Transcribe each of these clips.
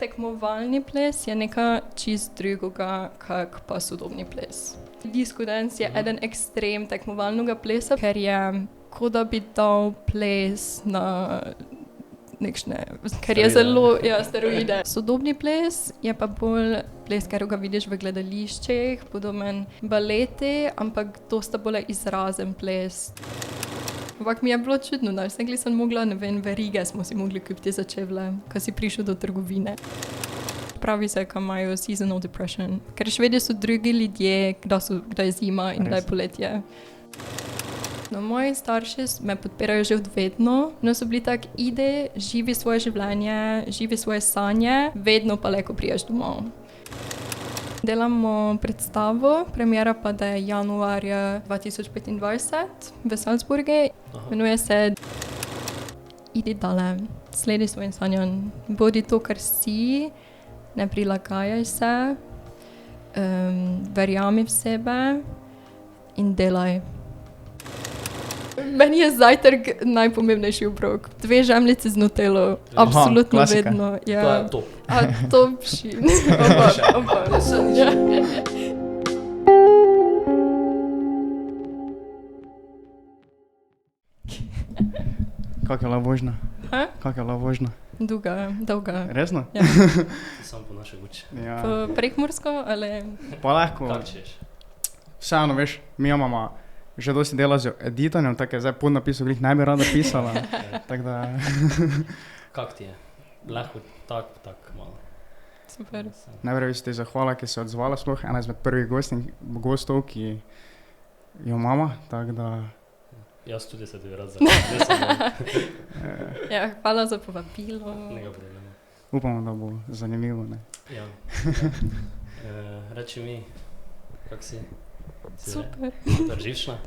Tekmovalni ples je nekaj čist drugega, kak pa sodobni ples. Disco dance je eden ekstrem tekmovalnega plesa, ker je, kot da bi dal ples na ker je zelo, steroide. Sodobni ples je pa bolj ples, ker ga vidiš v gledališčih, podoben baleti, ampak dosta bolj izrazen ples. Ampak mi je bilo čudno, da sem mogla, verige smo si mogli kupiti za čevlje, ko si prišel do trgovine. Pravi se, ko imajo seasonal depression, ker Švedje so drugi ljudje, kdaj je zima in kdaj je poletje. No, moji starši me podpirajo že od vedno, no so bili tak, ide, živi svoje življenje, živi svoje sanje, vedno pa le, ko priješ domov. Delamo predstavo, premiera pa da je januarja 2025 v Salzburgu. Imenuje se Idi dale, sledi svojim sanjam, bodi to, kar si, ne prilagajaj se, verjami v sebe in delaj. Meni je zajtrk najpomembnejši obrok. 2 žemljice z nutelo, absolutno klasika. vedno. Ja. To je top. Top shit. Oba. Ja. Kako je bila vožnja? Ha? Dolga. Resno? Ja. Samo po naše guči. Ja. Po Prekmursko ali? Pa lahko, Kar češ? vseeno veš, mi imamo že dosti dela z editanjem, tako je zdaj podnapisov, glih ne bi rada pisala, tako da... Kak ti je? Lahko tak malo. Super. Najprej bi se ti zahvala, ki se je odzvala sploh, ena izmed prvih gostov, ki jo imamo, tako da... Jaz tudi se ti rad zahvalim. Ja, hvala za povabilo. Nega problema. Upamo, da bo zanimivo, ne? Ja. Reči mi, kak si? Super. Živčna?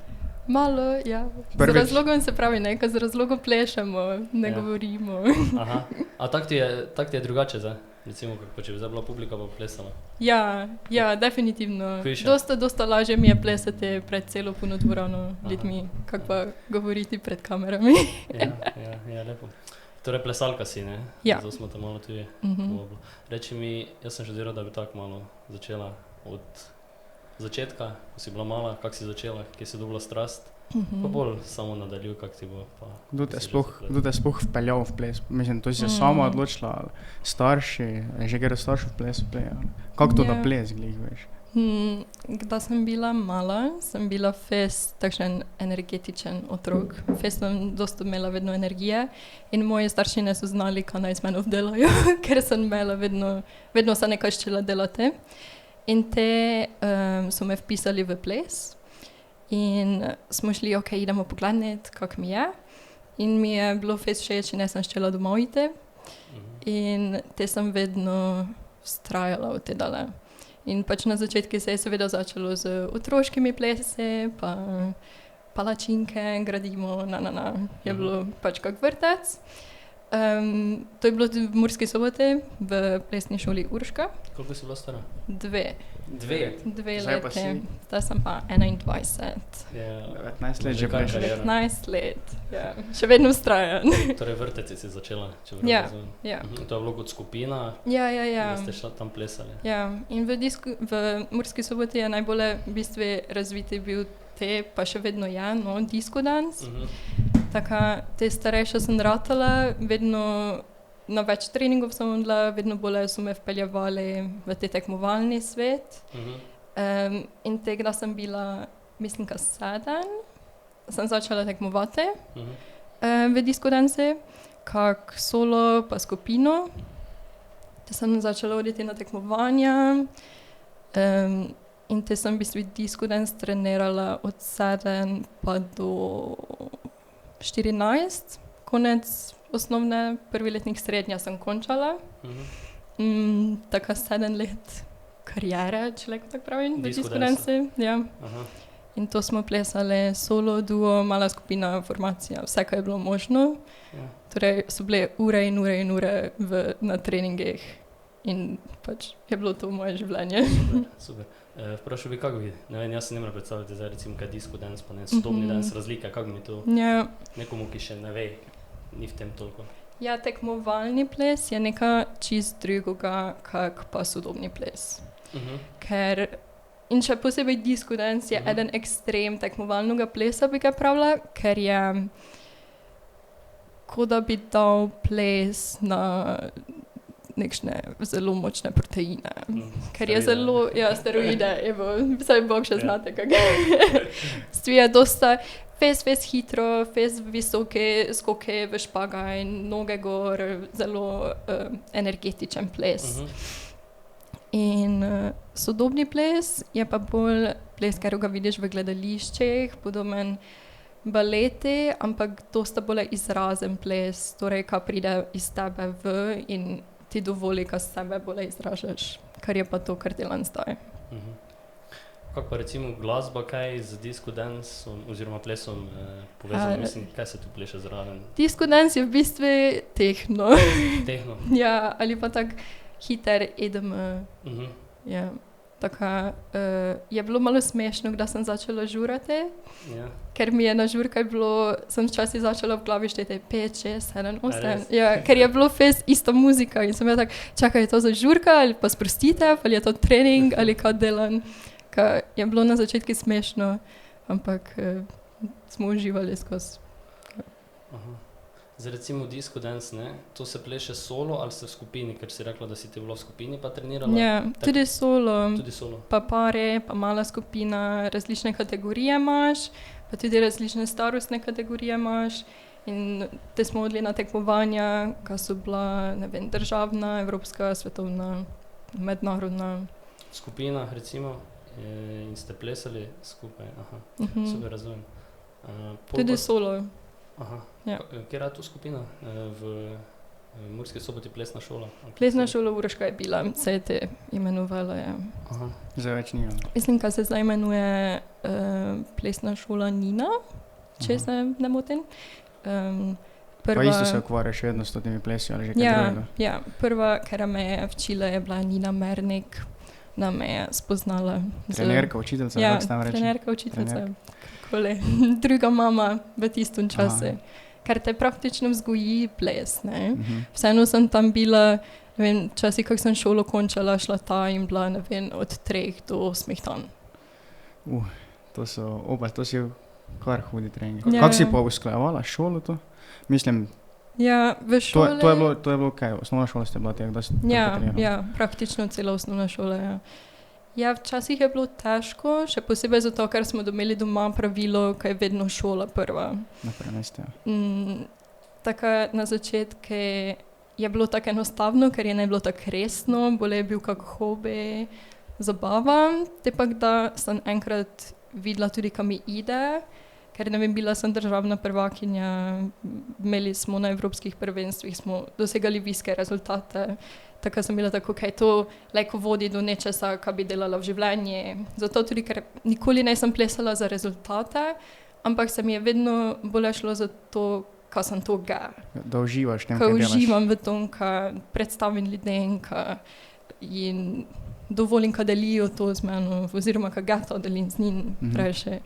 Malo, ja. Z razlogom se pravi, ne, ko z razlogom plešemo, ne govorimo. Aha. A tak ti je drugače zdaj? Recimo, kako če bi zdaj bila publika pa plesala? Ja, definitivno. Hujše. Dosta lažje mi je plesati pred celo puno dvorano ljudmi, kak pa govoriti pred kamerami. Ja, lepo. Torej plesalka si, ne? Ja. Zato smo te malo tudi povabili. Reči mi, jaz sem že delal, da bi tako malo začela od začetka, ko si bila mala, kak si začela, kje si dobila strast, pa bolj samo nadaljuj, kak ti bo. Kdo te je sploh vpeljal v ples? Mislim, to si se sama odločila, ali starši, že kjer starši v ples vplejajo? Kako to da ples, glih, veš? Kdaj sem bila mala, sem bila fest takšen energetičen otrok. Fest sem dosta imela vedno energije in moji starši ne so znali, kaj naj z menoj delajo, ker sem imela vedno se nekaj ščela delati. In te so me vpisali v ples in smo šli, idemo pogledati, kak mi je. In mi je bilo fest všeč in jaz sem ščela domov iti. In te sem vedno vztrajala v te dale. In pač na začetku se je seveda začelo z otroškimi plesi, pa palačinke gradimo, je bilo pač kak vrtec. To je bilo tudi v Murski Soboti, v plesni šoli Urška. Koliko si bila stara? 2 Zdaj pa leti. si? Zdaj sem pa 21. 19 let že prejšel. 19 let, ja. Še vedno vztrajam. Torej vrteci si začela, če Ja, razumem. ja. To je bilo kot skupina, Ja. da ste šla tam plesali. Ja, in v Murski Soboti je najbolj v bistvu razviti bil te, pa še vedno je, no, disco dance. Taka, te starejša sem ratala, vedno na več treningov sem odla, vedno bolj so me vpeljevali v te tekmovalni svet. In tega sem bila, mislim, 7, sem začala tekmovati v disco dance, kak solo pa skupino. Te sem začala hoditi na tekmovanja in te sem v bistvu disco dance trenirala od 7 pa do 14, konec osnovne, prvi letnik srednja sem končala. Taka 7 let karijere, če lahko tako pravim, v disco dance. Ja. In to smo plesali solo, duo, mala skupina, formacija, vse, kaj je bilo možno. Torej so bile ure in ure in ure na treningih in pač je bilo to moje življenje. Super. Vprašal bi, kako bi, ne vem, jaz se ne morem predstavljati zdaj recimo kaj disco dance, pa ne sodobni dance, razlika, kako mi to nekomu, ki še ne ve, ni v tem toliko. Ja, tekmovalni ples je nekaj čist drugega, kak pa sodobni ples. Ker, in še posebej disco dance je eden ekstrem tekmovalnega plesa, bi ga pravila, ker je kot da bi dal ples na nekšne zelo močne proteine. Ker je zelo, steroide, evo, vsaj Bog še znate, kak je dosta fez hitro, fez visoke skoke v špagaj, noge gor, zelo energetičen ples. In sodobni ples je pa bolj ples, ker ga vidiš v gledališčih, podoben baleti, ampak dosta bolj izrazen ples, torej, ka pride iz tebe in ti dovoli, ka sebe bolj izražaš, kar je pa to, kar delam zdaj. Kako pa recimo glasba, kaj z disco danceom oziroma plesom povezano, mislim, kaj se tu pleše zraven? Disco dance je v bistvu tehno. Tehno? Ja, ali pa tak hiter EDM. Ja, taka, je bilo malo smešno, da sem začela žurati, ker mi je na žurkah bilo, sem včasih začela v glavi šteti 5, 6, 7, 8. Ja, ker je bilo fest ista muzika in sem tak, čakaj, je to za žurka ali pa sprostitev, ali je to trening ali kaj delam. Je bilo na začetku smešno, ampak smo uživali skozi. Zdaj recimo disco dance, ne? To se pleše solo ali se v skupini, ker si rekla, da si ti bila v skupini pa trenirala? Ja, tudi solo. Tudi solo. Pa pare, pa mala skupina, različne kategorije imaš, pa tudi različne starostne kategorije imaš. In te smo odli na tekmovanja, ka so bila, ne vem, državna, evropska, svetovna, mednarodna. Skupina recimo in ste plesali skupaj, super razumem. Tudi solo. Ja. Kjer je to skupina? V Murski Soboti plesna šola? Plesna šola Uroška je bila, se je te imenovala, ja. Zdaj več ni. Mislim, ka se zdaj imenuje plesna šola Nina, če se ne motim. Pa isto se ukvarjaš vedno s temi plesi ali že kaj drugega? Ja, prva, ker me je včila, je bila Nina Mernik, da me je spoznala. Trenerka, učiteljica, ja, kako se tam reče? Trenerka, učiteljica. Druga mama v tistem času, ker te praktično vzgoji ples, ne. Vseeno sem tam bila, ne vem, časi, kak sem šolo končala, šla ta in bila, ne vem, od 3 do 8 dan. To si kar hudi treningi. Kako si pa usklajevala šolo to? Mislim, ja, v šoli... To je bilo kaj, osnovna šola ste bila tega, da ste trenirala? Ja, praktično cela osnovna šola, ja. Ja, včasih je bilo težko, še posebej zato, ker smo imeli doma pravilo, kaj je vedno šola prva. Na prvo mesto, ja. Tako na začetku je bilo tako enostavno, ker je ne bilo tako resno, bolj je bil kak hobi, zabava. Tepak, da sem enkrat videla tudi, kam mi ide, ker ne vem, bila sem državna prvakinja, imeli smo na evropskih prvenstvih, smo dosegali visoke rezultate. Tako sem bila tako, kaj to lejko vodi do nečesa, kaj bi delala v življenju. Zato tudi, ker nikoli nisem plesala za rezultate, ampak se mi je vedno bolj šlo za to, kaj sem to ga. Da uživaš tem, kaj delaš. Kaj uživam v tom, kaj predstavim ljudem, in dovolim, kaj delijo to z mano, oziroma kaj ga to delim z njim prejše.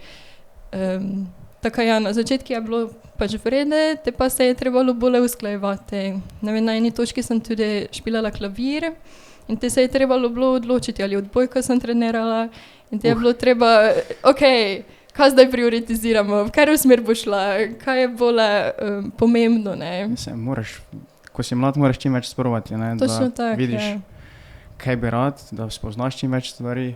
Tako ja, na začetku je bilo pač vrede, te pa se je trebalo bolje usklajevati. Ne vem, na eni točki sem tudi špilala klavir in te se je trebalo bilo odločiti, ali odbojko sem trenirala in te je bilo treba, kaj zdaj prioritiziramo, v katero smer bo šla, kaj je bolje pomembno, ne. Ko si mlad, moraš čim več sprobati, ne, točno da tak, vidiš, kaj bi rad, da spoznaš čim več stvari.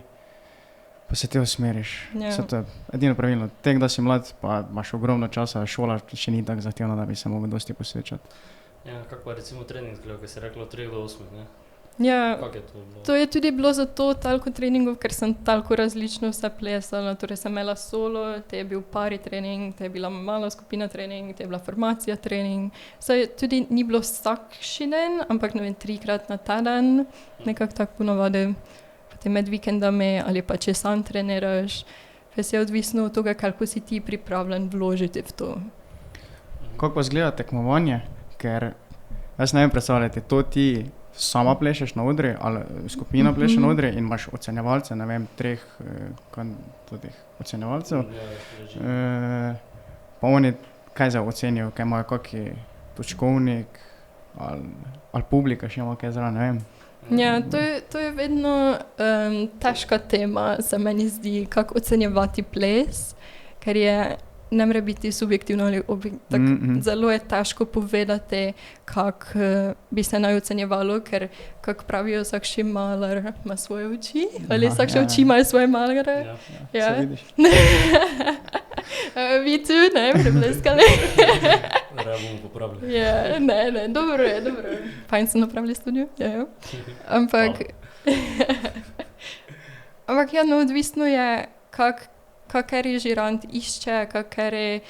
Pa se te usmeriš. Vse to je edino pravilno. Tek, da si mlad, pa imaš ogromno časa, šola še ni tako zahtevna, da bi se mogel dosti posvečati. Ja, kako pa recimo trening, ki si rekla od 3 do 8, ne? Ja, kako je to bilo? To je tudi bilo zato toliko treningov, ker sem toliko različno vse plesala. Torej sem imela solo, te je bil pari trening, te je bila mala skupina trening, te je bila formacija trening. Saj tudi ni bilo vsakši dan, ampak ne vem, 3-krat na teden, nekako tako ponavadi. Med vikendami ali pa če sam treniraš, ves je odvisno od tega, koliko si ti pripravljen vložiti v to. Kako pa izgleda tekmovanje? Ker jaz ne vem predstavljati, to ti sama plešeš na odri ali skupina pleše na odri in imaš ocenjevalce, ne vem, 3 ocenjevalcev. Pa oni kaj zdaj ocenijo, kaj imajo, kaki točkovnik, ali publika še ima kaj zraven, ne vem. Ja, to je vedno težka tema, se meni zdi, kako ocenjevati ples, ker je ne more biti subjektivno ali objektivno. Zelo je težko povedati, kako bi se naj ocenjevalo, ker, kako pravijo, vsakši malar ima svoje oči, ali vsakši oči imajo svoje malare. Se vidiš. Vi tu, ne, prebleskali. Zdaj bomo popravili. Ja, ne, dobro je. Fajn sem napravili studio, ja. Ampak ja, no, odvisno je, kakeri žirant išče, kakeri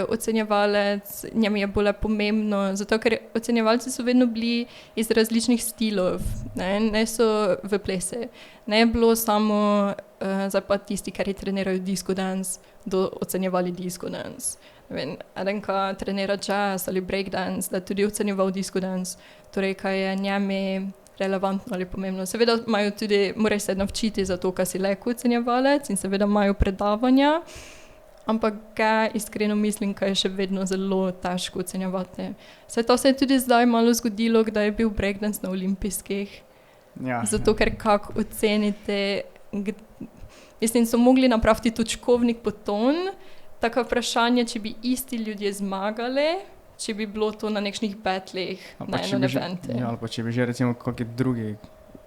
ocenjevalec, njem je bolj pomembno, zato ker ocenjevalci so vedno bili iz različnih stilov, ne so v plese. Ne je bilo samo pa tisti, ki trenirajo disco dance, ocenjevali disco dance. Eden, ki trenira jazz ali breakdance, da tudi ocenjeval disco dance, torej, kaj je njemi relevantno ali pomembno. Seveda imajo tudi, morajo se navčiti za to, kaj si leko ocenjevalec in seveda imajo predavanja, ampak ga iskreno mislim, kaj je še vedno zelo težko ocenjevati. Saj to se je tudi zdaj malo zgodilo, kdaj je bil breakdance na olimpijskih. Ja. Zato, ker kako ocenite, mislim, so mogli napraviti točkovnik po ton, tako vprašanje, če bi isti ljudje zmagali, če bi bilo to na nekšnih batlih, na eno evente. Ja, ali pa če bi že recimo kakšen drugi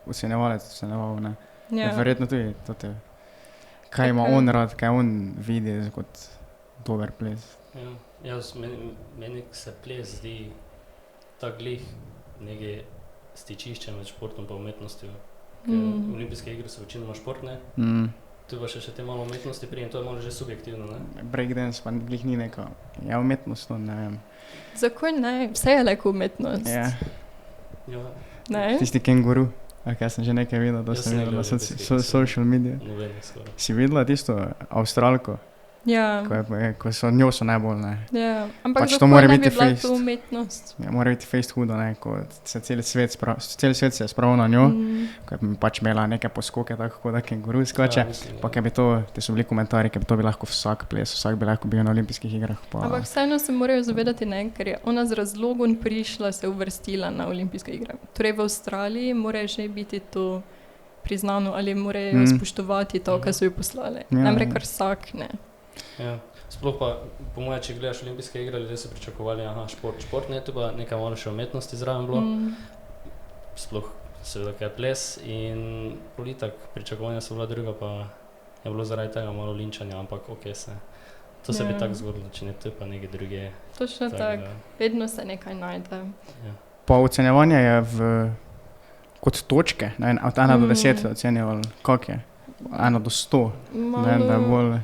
ocenjevalec ocenjeval, ne. Ja. Verjetno tudi to kaj ima on rad, kaj on vidi kot dober ples. Ja, meni se ples zdi tak glih nekaj stičišče med športom pa umetnostjo. Olimpijske igre so večinoma športne. Tu pa še te malo umetnosti prijem, to je malo že subjektivno, ne? Breakdance pa glih ni neka, ja, umetnost, no, ne vem. Zakaj ne? Vse je leko umetnost. Ja. Ne? Tisti kenguru, kaj sem že nekaj videl, da sem videl na social media. Si videla tisto Avstralko? Ja. Ko so njo so najbolj, ne. Ja, ampak pač zakaj ne bi bila to umetnost? Ja, mora biti fejst hudo, ne, ko se cel svet se je spravil na njo, ko je pač imela neke poskoke, tako da kenguru skače, pa kaj bi to, te so bili komentarji, kaj bi to bi lahko vsak ples, vsak bi lahko bil na olimpijskih igrah. Ampak vseeno se morajo zavedati, ne, ker je ona z razlogom prišla, se uvrstila na olimpijske igre. Torej v Avstraliji mora že biti to priznano ali morajo spoštovati to, kar so jo poslali. Ne more kar vsak, ne. Ja, sploh pa, po moje, če gledaš olimpijske igre, ljudje so pričakovali, šport, ne, tu pa nekaj malo še umetnosti zraven bilo, sploh seveda kaj ples in politak, pričakovanja so bila druga, pa je bilo zaradi tega malo linčanja, ampak to se bi tako zgodilo, če ne tu pa nekaj druge. Točno tako, vedno se nekaj najde. Ja. Pa ocenjevanje je kot točke, ne, od 1 do 10 ocenjevali, kak je? 1 do 100, ne, da je bolj...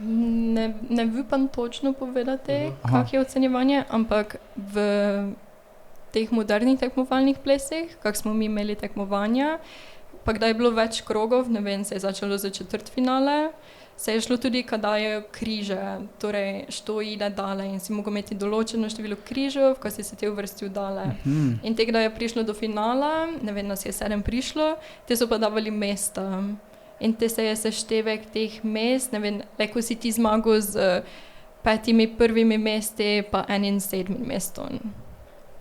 Ne upam točno povedati, kak je ocenjevanje, ampak v teh modernih tekmovalnih plesih, kak smo mi imeli tekmovanja, pa kdaj je bilo več krogov, ne vem, se je začelo za četrtfinale, se je šlo tudi, kad dajo križe, torej, što ide dale in si mogel imeti določeno število križev, ko si se te uvrstil dale. In te, kdaj je prišlo do finala, ne vem, nas je 7 prišlo, te so pa davali mesta. In te se je seštevek teh mest, ne vem, leko si ti zmagal z 5 prvimi mesti pa 7 mestom,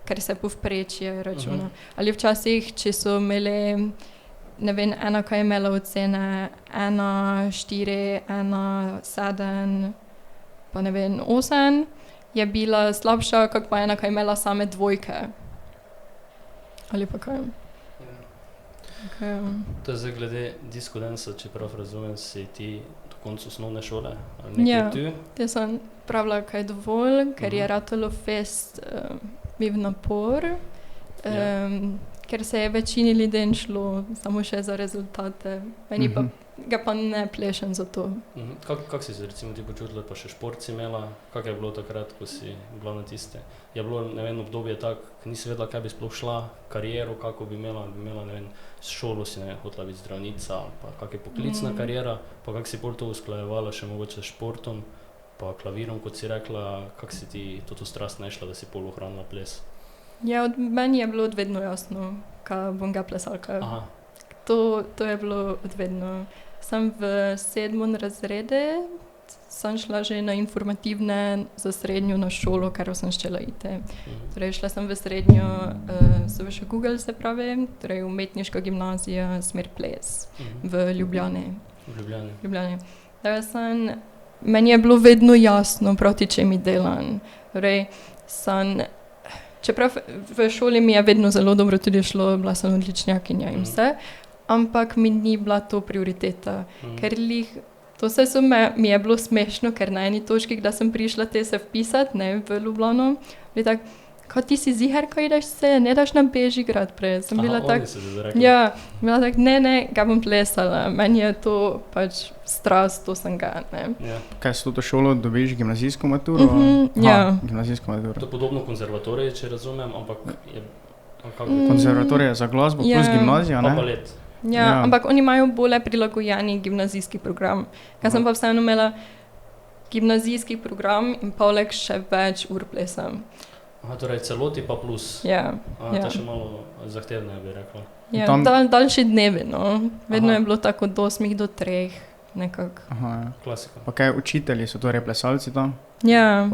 ker se povprečje računa. Ali včasih, če so imeli, ne vem, ena, kaj je imela ocene 1, 4, 1, 7, pa ne vem, 8, je bila slabša, kak pa ena, kaj je imela same dvojke. Ali pa kaj? To je zdaj glede disco dansa, če prav razumem, si ti do konca osnovne šole? Ja, te sem pravila kaj dovolj, ker je ratalo fest mi v napor, ker se je večini ljudem šlo samo še za rezultate. Meni pa ga pa ne plešem za to. Kako si se recimo ti počutila, pa še šport si imela? Kako je bilo takrat, ko si bila na tiste? Je bilo, ne vem, obdobje tako, nisi vedela, kaj bi sploh šla, kariero, kako bi imela, ne vem, s šolo si, ne vem, hotela biti zdravnica, pa kak je poklicna kariera, pa kako si pol to usklajevala še mogoče s športom, pa klavirom, kot si rekla, kako si ti to strast našla, da si pol ohranila ples? Ja, od meni je bilo odvedno jasno, kaj bom ga plesalka. To je bilo odvedno. Sem v 7. razrede sem šla že na informativne za srednjo na šolo, kar sem ščela iti. Torej, šla sem v srednjo, se še Google se pravi, torej umetniška gimnazija, smer ples v Ljubljani. Meni je bilo vedno jasno, proti čem delam. Torej, čeprav v šoli mi je vedno zelo dobro tudi šlo, bila sem odličnjakinja in vse, ampak mi ni bila to prioriteta, ker to vse mi je bilo smešno, ker na eni točki, da sem prišla te se vpisati, ne, v Ljubljano, bili tak, kot ti si ziher, ko ideš se, ne daš na Bežigrad prej. Sem bila tak, bila tak, ne, ga bom plesala, meni je to pač strast, to sem ga, ne. Kaj s to šolo dobiš gimnazijsko maturo? Ja. Gimnazijsko maturo. To je podobno konzervatorije, če razumem, ampak je... Konzervatorije za glasbo plus gimnazija, ne? Pa balet. Ja, ampak oni imajo bolje prilagojeni gimnazijski program. Kaj sem pa vseeno imela gimnazijski program in poleg še več ur plesam. Torej celoti pa plus. Ja. To še malo zahtevno, bi rekla. Ja, daljši dnevi, no. Vedno je bilo tako od 8 do 3, nekako. Klasika. Pa kaj učitelji, so torej plesalci tam? Ja.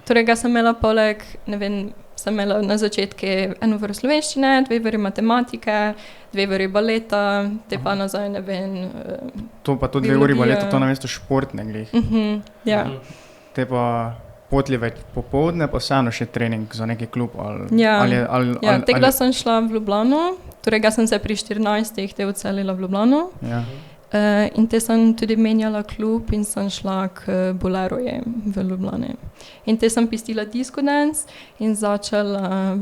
Torej, ga sem imela poleg, ne vem, sem imela na začetku 1 uro slovenščine, 2 uri matematike, 2 uri baleta, te pa nazaj, ne vem, To pa to 2 uri baleta, to namesto športne glih. Ja. Te pa potli več popoldne, pa vseeno še trening za neki klub ali... Ja, tega sem šla v Ljubljano, torej ga sem se pri 14 te odselila v Ljubljano. Ja. In te sem tudi menjala klub in sem šla k Boleroje v Ljubljani. In te sem pistila disco dance in začela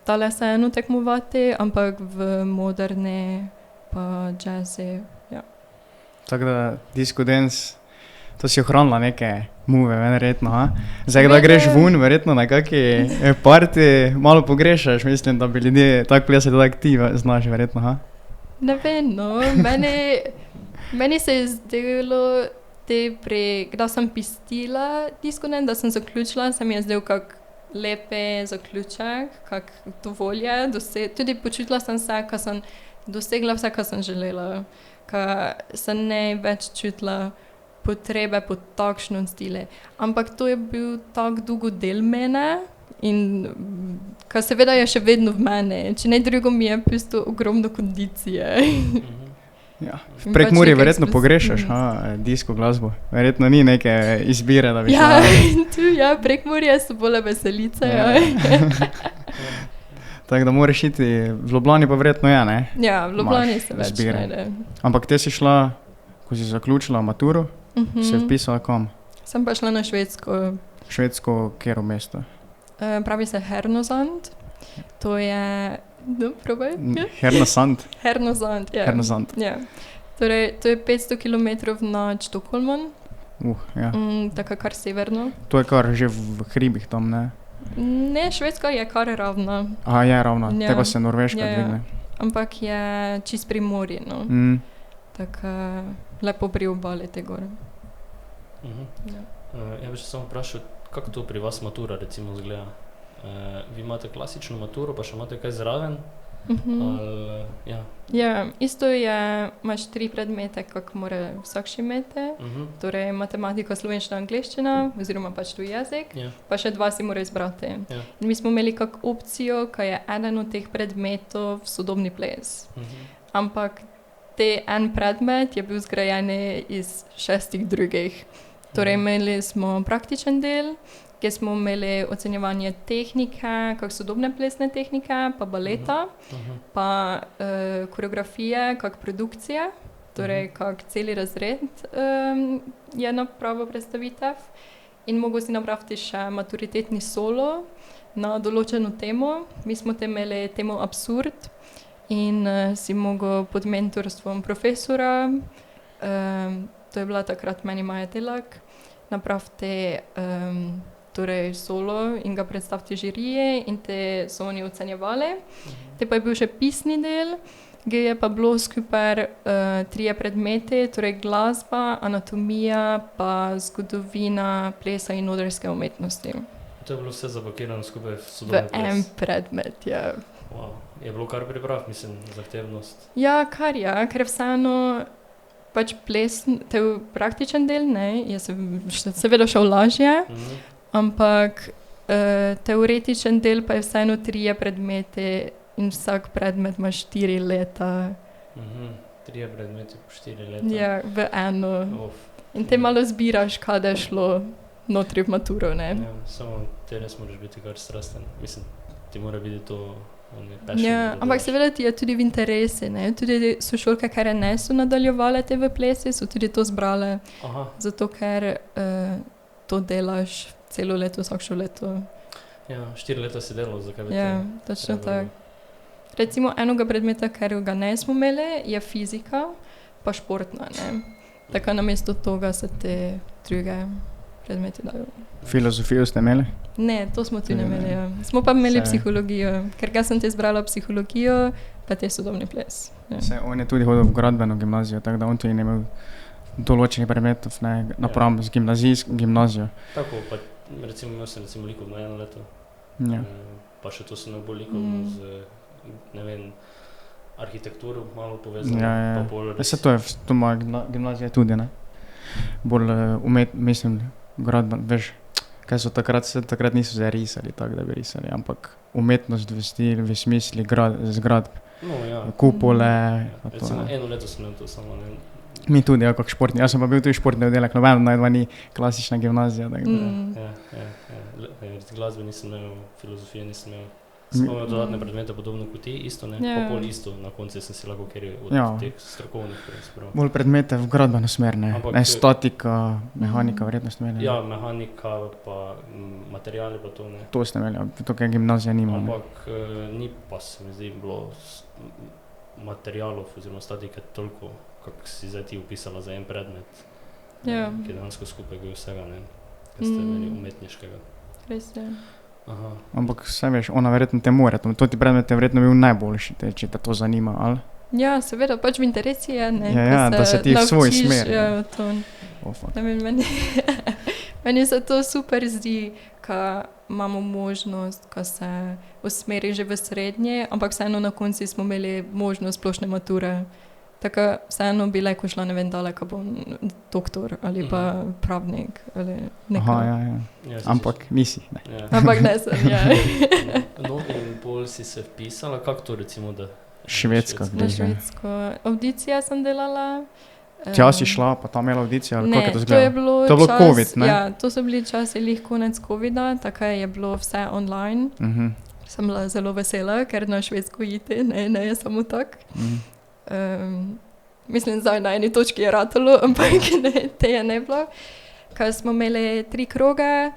tale se eno tekmovati, ampak v moderne pa jazzy, ja. Tako da disco dance, to si ohranila neke move, verjetno, ha? Zdaj, da greš ven, verjetno na kaki party, malo pogrešaš, mislim, da bi ljudje tako plesati, tako ti znaš, verjetno, ha? Ne vem, no, meni se je zdelo kdaj sem pistila disco dance, da sem zaključila, se mi je zdel kak lepe zaključek, kak dovolje, tudi počutila sem se, ko sem dosegla vse, kar sem želela, ko sem ne več čutila potrebe po takšnem stile. Ampak to je bil tak dolgo del mene in kar seveda je še vedno v mene. Če ne drugo mi je pusto ogromno kondicije. Ja. V Prekmurju verjetno pogrešaš, disko glasbo. Verjetno ni neke izbire, da bi šla. Prekmurje so bolj veselice. Tako da moraš iti, v Ljubljani pa verjetno je, ne? Ja, v Ljubljani se več najde. Ampak te si šla, ko si zaključila maturo, se vpisala kam? Sem pa šla na Švedsko. Švedsko, kjero mesto? Pravi se Härnösand. To je... No, probaj. Härnösand? Härnösand, ja. Härnösand. Ja. Torej, to je 500 kilometrov nad Štokholmom. Ja. Tako kar severno. To je kar že v hribih tam, ne? Ne, Švedska je kar ravna. Je ravna, te pa se Norveška dvigne. Ampak je čist pri morju, no. Tako lepo pri obali te gore. Ja bi še samo vprašal, kako to pri vas matura recimo izgleda? Vi imate klasično maturo, pa še imate kaj zraven? Ja, isto je, imaš 3 predmete, kak mora vsak še imeti. Torej matematika, slovenščina, angleščina, oziroma pač tuj jezik, pa še 2 si mora izbrati. In mi smo imeli kak opcijo, ko je eden od teh predmetov sodobni ples. Ampak en predmet je bil zgrajen iz 6 drugih. Torej imeli smo praktičen del, kjer smo imeli ocenjevanje tehnike, kak sodobne plesne tehnike, pa baleta, pa koreografije, kak produkcije, torej kak celi razred je napravo predstavitev. In mogo si napraviti še maturitetni solo na določeno temo. Mi smo te imeli temo absurd in si mogo pod mentorstvom profesora, to je bila takrat meni Maja Telak, napraviti torej solo in ga predstaviti žirije in te so oni ocenjevali. Te pa je bil še pisni del, kjer je pa bilo skupaj 3 predmeti, torej glasba, anatomija pa zgodovina plesa in odrske umetnosti. To je bilo vse zapakirano skupaj v sodobni ples? V en predmet, ja. Wow. Je bilo kar priprav, mislim, zahtevnost? Ja, kar je, ker vseeno pač ples, to je praktičen del, ne, jaz sem seveda šel lažje, ampak teoretičen del pa je vseeno 3 predmeti in vsak predmet ima 4 leta. 3 predmeti po 4 leta? Ja, v eno. In te malo zbiraš, kada je šlo notri v maturo, ne. Ja, samo te res moraš biti kar strasten. Mislim, ti mora biti to passion. Ja, ampak seveda ti je tudi v interesi, ne. Tudi sošolke, ker niso nadaljevale te v plesi, so tudi to zbrale. Zato, ker to delaš celo leto, vsakšo leto. Ja, 4 leta si delal, zakaj bi te? Ja, točno tako. Recimo enega predmeta, ker ga nismo imeli, je fizika, pa športna, ne. Tako namesto toga se te druge predmeti dajo. Filozofijo ste imeli? Ne, to smo tudi ne imeli, ja. Smo pa imeli psihologijo, ker ga sem te zbrala psihologijo, pa te sodobni ples. Ja. On je tudi hodil v gradbeno gimnazijo, tako da on tudi ne imel določenih predmetov, ne, napram z gimnazijo. Tako, pa recimo imel sem likovno 1 leto, pa še to sem imel bolj likovno z, ne vem, arhitekturo malo povezano. Ja. Se to je, to moja gimnazija tudi, ne? Bolj mislim, gradben, veš, kaj so takrat niso zdaj risali, tako da bi risali, ampak umetnost v smisli zgradb, kupole. Recimo 1 leto sem imel to samo, ne. Mi tudi, kak športni, jaz sem pa bil tudi športni oddelek, nobeno najdva ni klasična gimnazija. Ja, glasbe nisem imel, filozofije nisem imel. Sem imel dodatne predmete podobno kot ti, isto, ne, pa pol isto, na koncu sem si lahko keril od teh strokovnih predstav. Bolj predmete v gradbeno smer, ne, statika, mehanika, verjetno ste imeli. Ja, mehanika, pa materiali pa to, ne. To ste imeli, to kaj gimnazija nima. Ampak ni pa se mi zdi bilo materialov oziroma statike toliko, kako si zdaj ti upisala za en predmet, ki je dejansko skupaj vsega, ne, kaj ste imeli umetniškega. Res je. Ampak vse veš, ona verjetno te more, to ti predmet je verjetno bil najboljši, če te to zanima, ali? Ja, seveda, pač v interesi je, ne, da se ti v svoj smer. Ja, to. Ne vem, meni se to super zdi, ka imamo možnost, ka se usmeri že v srednje, ampak vseeno na konci smo imeli možnost splošne mature. Tako vseeno bi lahko šla, ne vem, daleka bom doktor ali pa pravnik ali nekaj. Ja. Ampak nisi, ne. Ampak ne sem, ja. No, in pol si se vpisala, kako to recimo, da? Švedska. Na Švedsko. Audicija sem delala. Tja si šla, pa tam imela audicija, ali kako je to Ne, izgledalo? to je bilo čas, COVID, ne? Ja, to so bili časi lih konec covida, tako je bilo vse online. Sem bila zelo vesela, ker na Švedsko iti, ne je samo tak. Mislim, zdaj na eni točki je ratalo, ampak te je ne bilo. Kaj smo imeli 3 kroge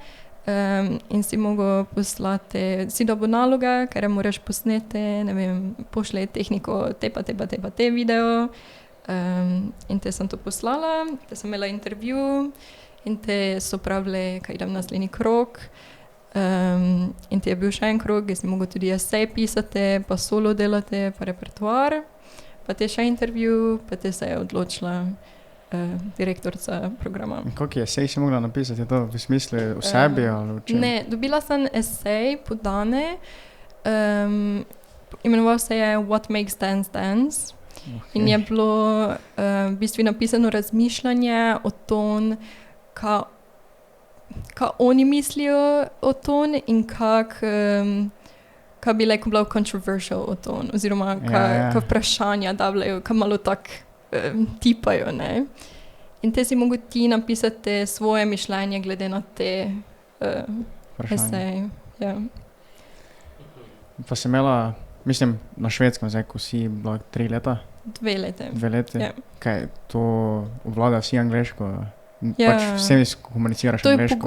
in si mogel poslati, si dobil naloge, ker moraš posneti, ne vem, pošlej tehniko te video. In te sem to poslala, te sem imela intervju in te so pravili, kaj idem naslednji krog. In te je bil še en krog, jaz si mogel tudi esej pisati, pa solo delati, pa repertoar. Pa te še intervju, pa te se je odločila direktorica programa. Kako je esej si mogla napisati, to v smislu o sebi ali o čem? Ne, dobila sem esej podane, imenoval se je What Makes Dance Dance. In je bilo v bistvu napisano razmišljanje o tom, kaj oni mislijo o tom in kaj bi lahko bilo controversial o tom, oziroma kaj vprašanja davljajo, kaj malo tak tipajo, ne. In te si mogel ti napisati svoje mišljenje glede na te eseje. Ja. Pa si imela, mislim, na Švedskem zdaj, ko si bila 3 leta? 2 leta. 2 leta? Ja. Kaj, to obvlada vsi angleško? Ja. Pač vsemi komuniciraš angleško?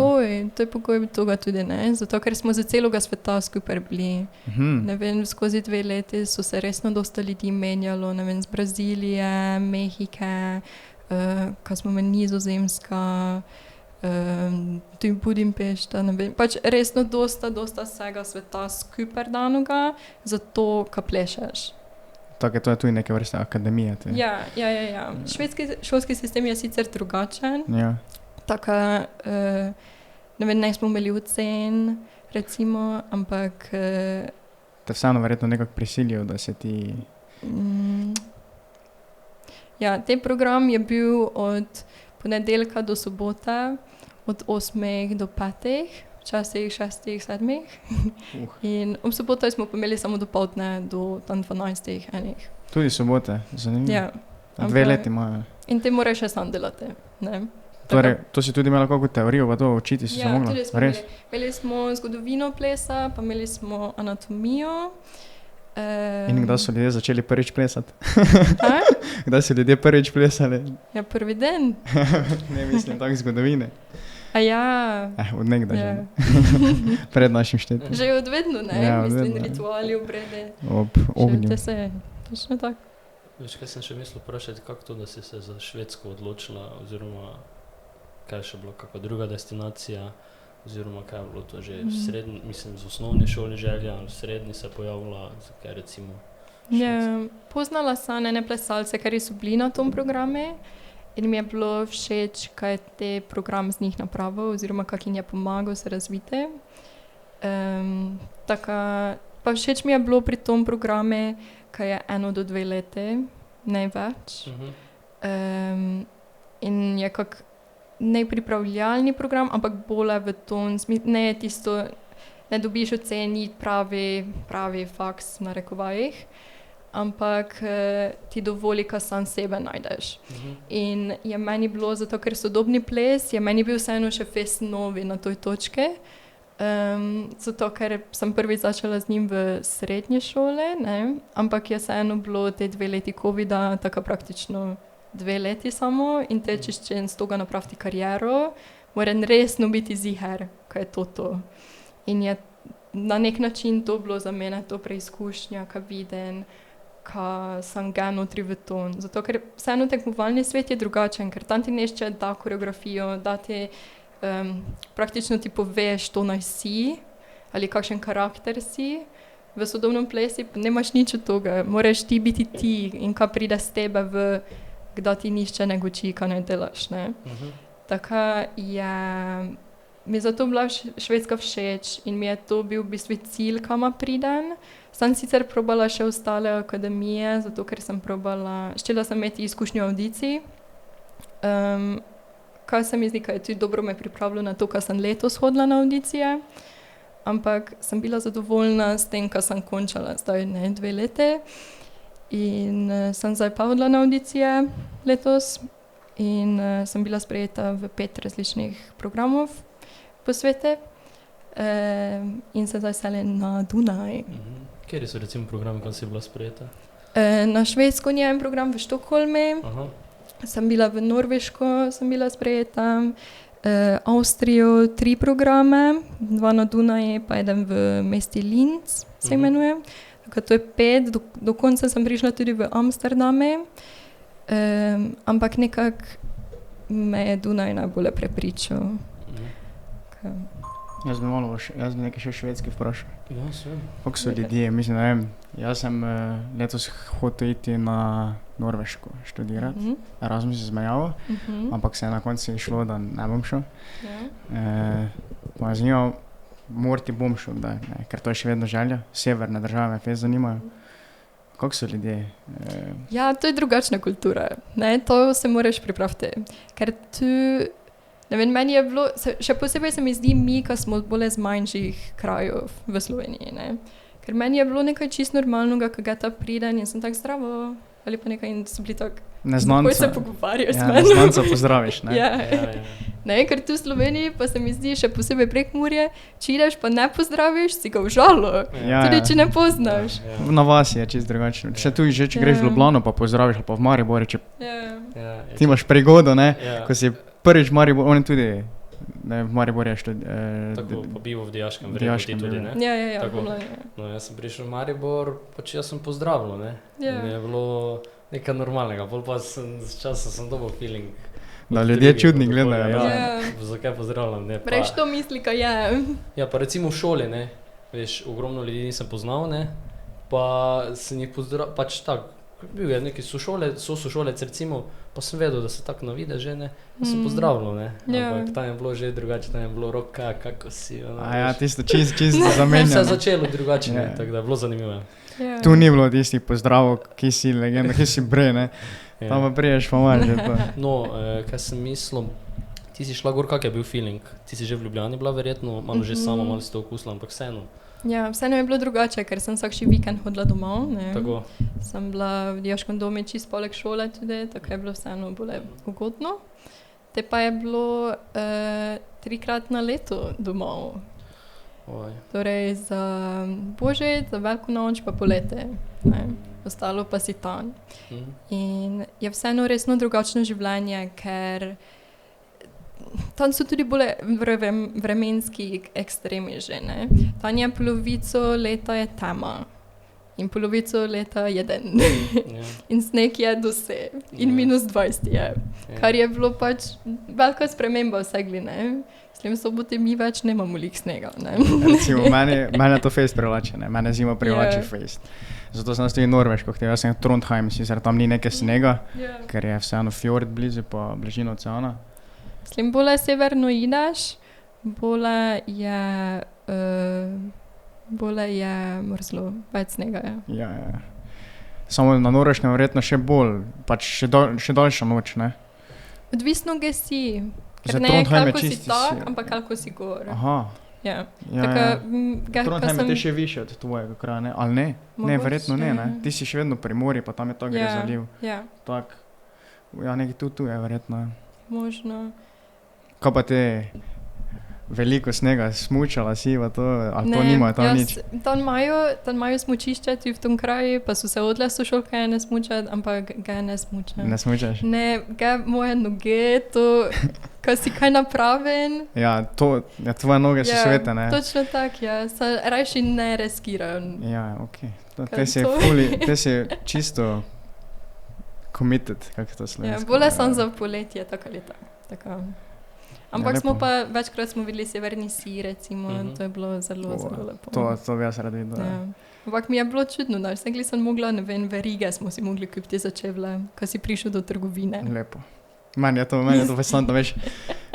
To je pogoj toga tudi, ne, zato ker smo za celoga sveta skupaj bili. Ne vem, skozi 2 leti so se resno dosta ljudi menjalo, ne vem, z Brazilije, Mehike, kaj smo imeli Nizozemska, tudi Budimpešta, ne vem, pač resno dosta vsega sveta skupaj danoga, zato ka plešeš. Tako je, to je tudi neke vrste akademije. Ja. Švedski šolski sistem je sicer drugačen. Ja. Tako, ne vem, ne smo imeli ocen, recimo, ampak... Te vseeno verjetno nekako prisilijo, da se ti... Ja, te program je bil od ponedeljka do sobote, od 8 do 5, včasih 6, 7. In ob soboto smo pa imeli samo do poldne, do tam 12, enih. Tudi sobote, zanimivo. Ja. 2 leti imajo. In te moraš še sam delati, ne? Torej, to si tudi imela kakšno teorijo, pa to učiti si se mogla? Ja, tudi smo imeli smo zgodovino plesa, pa imeli smo anatomijo. In kdaj so ljudje začeli prvič plesati? Kdaj so ljudje prvič plesali? Ja, prvi den. Ne, mislim, tak zgodovine. A ja. Od nekdaj že. Pred našim štetjem. Že od vedno, ne? Ja, mislim, vedno, rituali, obrede. Ob ognju. Šelte se, točno tako. Veš, kaj sem še mislil vprašati, kako to, da si se za Švedsko odločila, oziroma kaj je še bilo, kakva druga destinacija, oziroma kaj je bilo to že v srednji, mislim, z osnovne šole želja, v srednji se pojavila, zakaj recimo Švedska? Ja, poznala sem ene plesalce, ker so bili na tom programe in mi je bilo všeč, kaj je te program z njih napravil, oziroma kak jim je pomagal se razviti. Pa všeč mi je bilo pri tom programe, kaj je 1 do 2 leti, največ. In je kak nepripravljalni program, ampak bolj v ton, ne je tisto, ne dobiš oceni pravi faks na rekovajih, ampak ti dovoli, kaj sam sebe najdeš. In je meni bilo, zato ker sodobni ples, je meni bil vseeno še fest novi na toj točki, zato ker sem prvi začela z njim v srednje šole, ne? Ampak je vseeno bilo te 2 leti covida, tako praktično 2 leti samo in te če z toga napraviti kariero, moram resno biti ziher, kaj je to. In je na nek način to bilo za mene to preizkušnja, kaj vidim, kaj sem ga notri v ton. Zato ker vseeno tekmovalni svet je drugačen, ker tam ti nešče da koreografijo, da ti praktično ti poveš, to naj si, ali kakšen karakter si. V sodobnem plesi nemaš nič od toga, moraš ti biti ti in kaj pride z tebe kdaj ti nišče ne goči, kaj ne delaš, ne. Tako je, mi je zato bila Švedska všeč in mi je to bil v bistvu cilj, kama pridem. Sem sicer probala še ostale akademije, zato ker sem štela sem imeti izkušnjo audicij. Kaj se mi zdi, kaj je tudi dobro me pripravilo na to, kaj sem letos hodila na audicije, ampak sem bila zadovoljna s tem, kaj sem končala zdaj, 2 leti. In sem zdaj pa hodila na audicije letos in sem bila sprejeta v 5 različnih programov po svete in se zdaj selim na Dunaj. Kjeri so recimo programi, kam si bila sprejeta? Na Švedsko je en program v Štokholmi. Sem bila v Norveško, sem bila sprejeta, Avstrijo 3 programe, 2 na Dunaji, pa 1 v mesti Linz se imenuje. Tako to je 5, do konca sem prišla tudi v Amsterdame, ampak nekako me je Dunaj najbolj prepričal. Jaz bi nekaj še o Švedski vprašal. Ja, sve. Kako so ljudje, mislim, ne vem, jaz sem letos hotel iti na Norveško študirati, Erasmus je zmejal, ampak se je na koncu šlo, da ne bom šel. Pa je zanimalo, morati bom šel, ker to je še vedno želja, severne države me fest zanimajo. Kako so ljudje? Ja, to je drugačna kultura, ne, to se moraš pripraviti, ker tu, ne vem, meni je bilo, še posebej se mi zdi mi, ko smo bolj iz manjših krajev v Sloveniji, ne. Ker meni je bilo nekaj čisto normalnega, ko ga ta priden in sem tak zdravo, ali pa nekaj in so bili tak, neznanca. Kako se pogovarjajo s mano. Ja, neznanca pozdraviš, ne. Ja. Ne, ker tu v Sloveniji pa se mi zdi še posebej Prekmurje, če ideš pa ne pozdraviš, si ga v žalo, tudi če ne poznaš. Na vas je čisto drugačno. Še tu že, če greš v Ljubljano pa pozdraviš, ali pa v Maribor, če ti imaš prigodo, ne, ko si prvič v Maribor, oni tudi, ne, v Maribor je tako pa bivo v Dijaškem vremenu ti tudi, ne? Ja, no, jaz sem prišel v Maribor, pač jaz sem pozdravljal, ne, in je bilo nekaj normalnega, pol pa z časa sem dobil feeling, da ljudje čudni gledajo, zakaj pozdravljam, ne, pa Preč to misli, kaj je. Ja, pa recimo v šoli, ne, veš, ogromno ljudi nisem poznal, ne, pa sem jih pač tak, bil je neki sošolec recimo, pa sem vedel, da so tak na vide že, ne, pa sem pozdravljal, ne, ampak tam je bilo že drugače, tam je bilo roka, kako si, tisto čisto zamenjano. Se je začelo drugače, ne, tako da je bilo zanimivo. Tu ni bilo tistih pozdravov, ki si legenda, ki si bre, ne. Tam pa priješ pa manj že pa. No, kaj sem mislil, ti si šla gor, kak je bil feeling? Ti si že v Ljubljani bila verjetno, malo že sama, malo si to okusila, ampak vseeno. Ja, vseeno je bilo drugače, ker sem vsak vikend hodila domov, ne. Tako. Sem bila v dijaškem domu čist poleg šole tudi, tako je bilo vseeno bolj ugodno. Te pa je bilo 3-krat na leto domov. Oj. Torej za Božič, za Veliko noč pa polete, ne. Ostalo pa si tam. In je vseeno resno drugačno življenje, ker tam so tudi bolj vremenski ekstremi že, ne. Tam je polovico leta je tema in polovico leta je den. In sneg je do vse in -20 je, kar je bilo pač velika sprememba vsegli, ne. V sobote mi več nemamo lik snega, ne. Recimo, mene to fejst privlači, ne. Mene zima privlači fejst. Zato sem tudi Norveško hotel, jaz sem Trondheim, sicer tam ni neke snega, ker je vseeno fjord blizu pa bližino oceana. Mislim, bolj severno ideš, bolj je mrzlo, več snega je. Ja. Samo na Norveškem verjetno še bolj, pač še daljša noč, ne. Odvisno kje si, Za ker ne Trondheim je koliko si čisti tak, ampak koliko si gor. Aha. Ja. Ja. Trondheim je te še više od tvojega kraja, ne? Ali ne? Ne, verjetno ne, ne. Ti si še vedno pri morju, pa tam je tak gre zaliv. Ja. Tak. Ja, nekaj tu je verjetno. Možno. Kaj pa te veliko snega, smučala si pa to, ali to nimajo tam nič? Tam imajo smučišče tudi v tom kraju, pa so se odle sošolke ne smučati, ampak ga ne smučam. Ne smučaš? Ne, ga moje noge, to, ko si kaj napravim. Ja, tvoje noge so svete, ne? Točno tak, ja. Se rajši ne riskiram. Ja, okej. Te si čisto committed, kako to slovensko. Ja, bolje sem za poletje, tako ali tako. Ampak smo pa, večkrat smo videli severni sij, recimo, to je bilo zelo lepo. To bi jaz rad videl, ja. Ampak mi je bilo čudno, da vsegli sem mogla, ne vem, verige smo si mogli kupiti za čevlje, ko si prišel do trgovine. Lepo. Meni je to fascinantno, veš,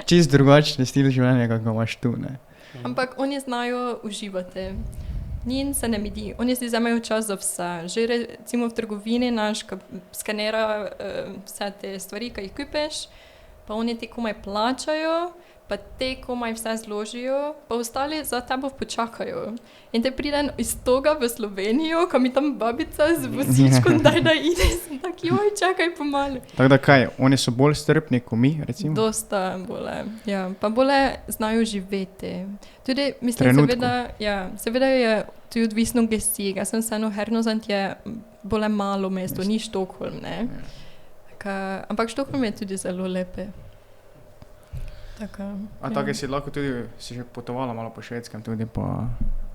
čist drugačni stil življenja, kako imaš tu, ne. Ampak oni znajo uživati. Njim se ne midi, oni si vzamejo čas za vse. Že recimo v trgovini naš skanera vse te stvari, ki jih kupiš, pa oni ti komaj plačajo, pa te komaj vse zložijo, pa ostali za tebo počakajo. In te pridem iz toga v Slovenijo, ko mi tam babica z vozičkom da ide, sem tak, joj, čakaj pomalo. Tako da kaj, oni so bolj strpni kot mi, recimo? Dosta bolje, ja. Pa bolje znajo živeti. Tudi, mislim, seveda je tudi odvisno, kje si. Jaz sem vseeno Hernozand je bolj malo mesto, ni Štokholm, ne. Ampak Štokholm je tudi zelo lepe. Tako si lahko tudi, si že potovala malo po Švedskem tudi, pa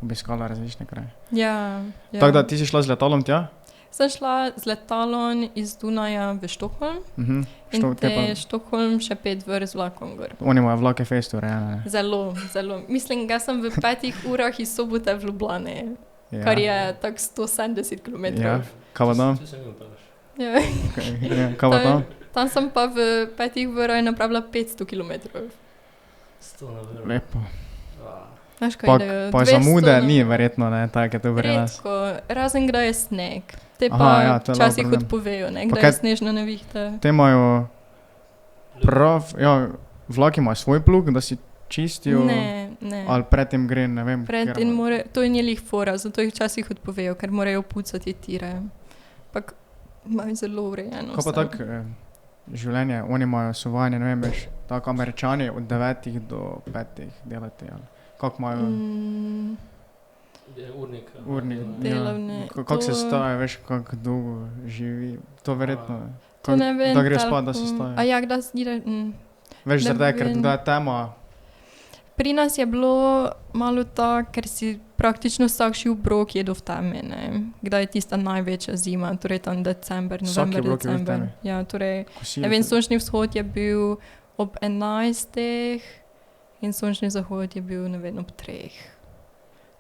obiskala različne kraje. Ja. Tako da ti si šla z letalom tja? Sem šla z letalom iz Dunaja v Štokholm in Štokholm še 5 ur z vlakom gor. Oni imajo vlake fejst urejene, ne? Zelo. Mislim, ga sem v 5 urah iz Sobote v Ljubljani, kar je tak 170 km. Ja, kaj pa tam? Ja. Kaj pa tam? Tam sem pa v 5 urah napravila 500 km. Lepo. Znaš, kaj idejo? Pa zamude ni verjetno, ne, tako je to pri nas. Redko, razen kdaj je sneg. Te pa včasih odpovejo, ne, kdaj je snežna nevihta. Te imajo vlak imajo svoj plug, da si čistijo? Ne. Ali predtem gre, ne vem. Predtem to je njih fora, zato jih včasih odpovejo, ker morajo pucati tire. Pak imajo zelo urejeno. Kaj pa tako življenje, oni imajo sovanje, ne vem, veš, tako Američani od 9 do 5 delati, ali kako imajo? Urnik. Delovne. Kako se staje, veš, kako dolgo živi, to verjetno, to ne vem, da gre spat, da se staje. A ja, kdaj se Veš, zaradi, ker da je tema. Pri nas je bilo malo tako, ker si praktično vsak šiv brok jedo v temi, ne. Kdaj je tista največja zima, torej tam december, november, december. Ja, torej, ne vem, sončni vzhod je bil ob 11 in sončni zahod je bil, ne vem, ob 3.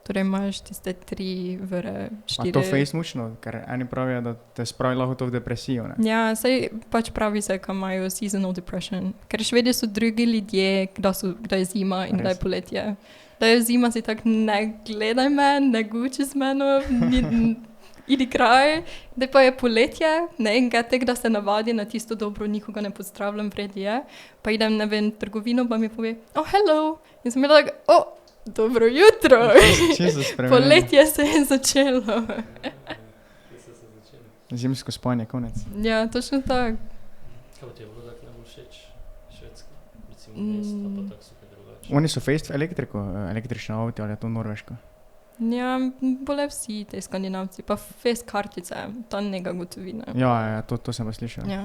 Torej imaš tiste 3 vre, 4. A to fejst mučno, ker eni pravijo, da te spravi lahko to v depresijo, ne? Ja, saj pač pravi se, ko imajo seasonal depression. Ker Švedi so drugi ljudje, kdaj je zima in kdaj je poletje. Da je zima, si tak, ne gledaj me, ne guči z meno, idi kraj, da pa je poletje, ne, in gatek, da se navadi na tisto dobro, nikoga ne pozdravljam, vredi je, pa idem, ne vem, trgovino, pa mi pove, oh, hello, in sem bila tako, oh, dobro jutro, poletje se je začelo. Zimsko spanje, konec. Ja, točno tako. Kaj ti je bilo tako najbolj všeč Švedska? Recimo mesta, pa tako so kaj drugače. Oni so faced elektriko, električne avto, ali je to norveško? Ja, bole vsi te skandinavci, pa face kartice, ta nega gotovina. Ja, to sem pa slišal. Ja.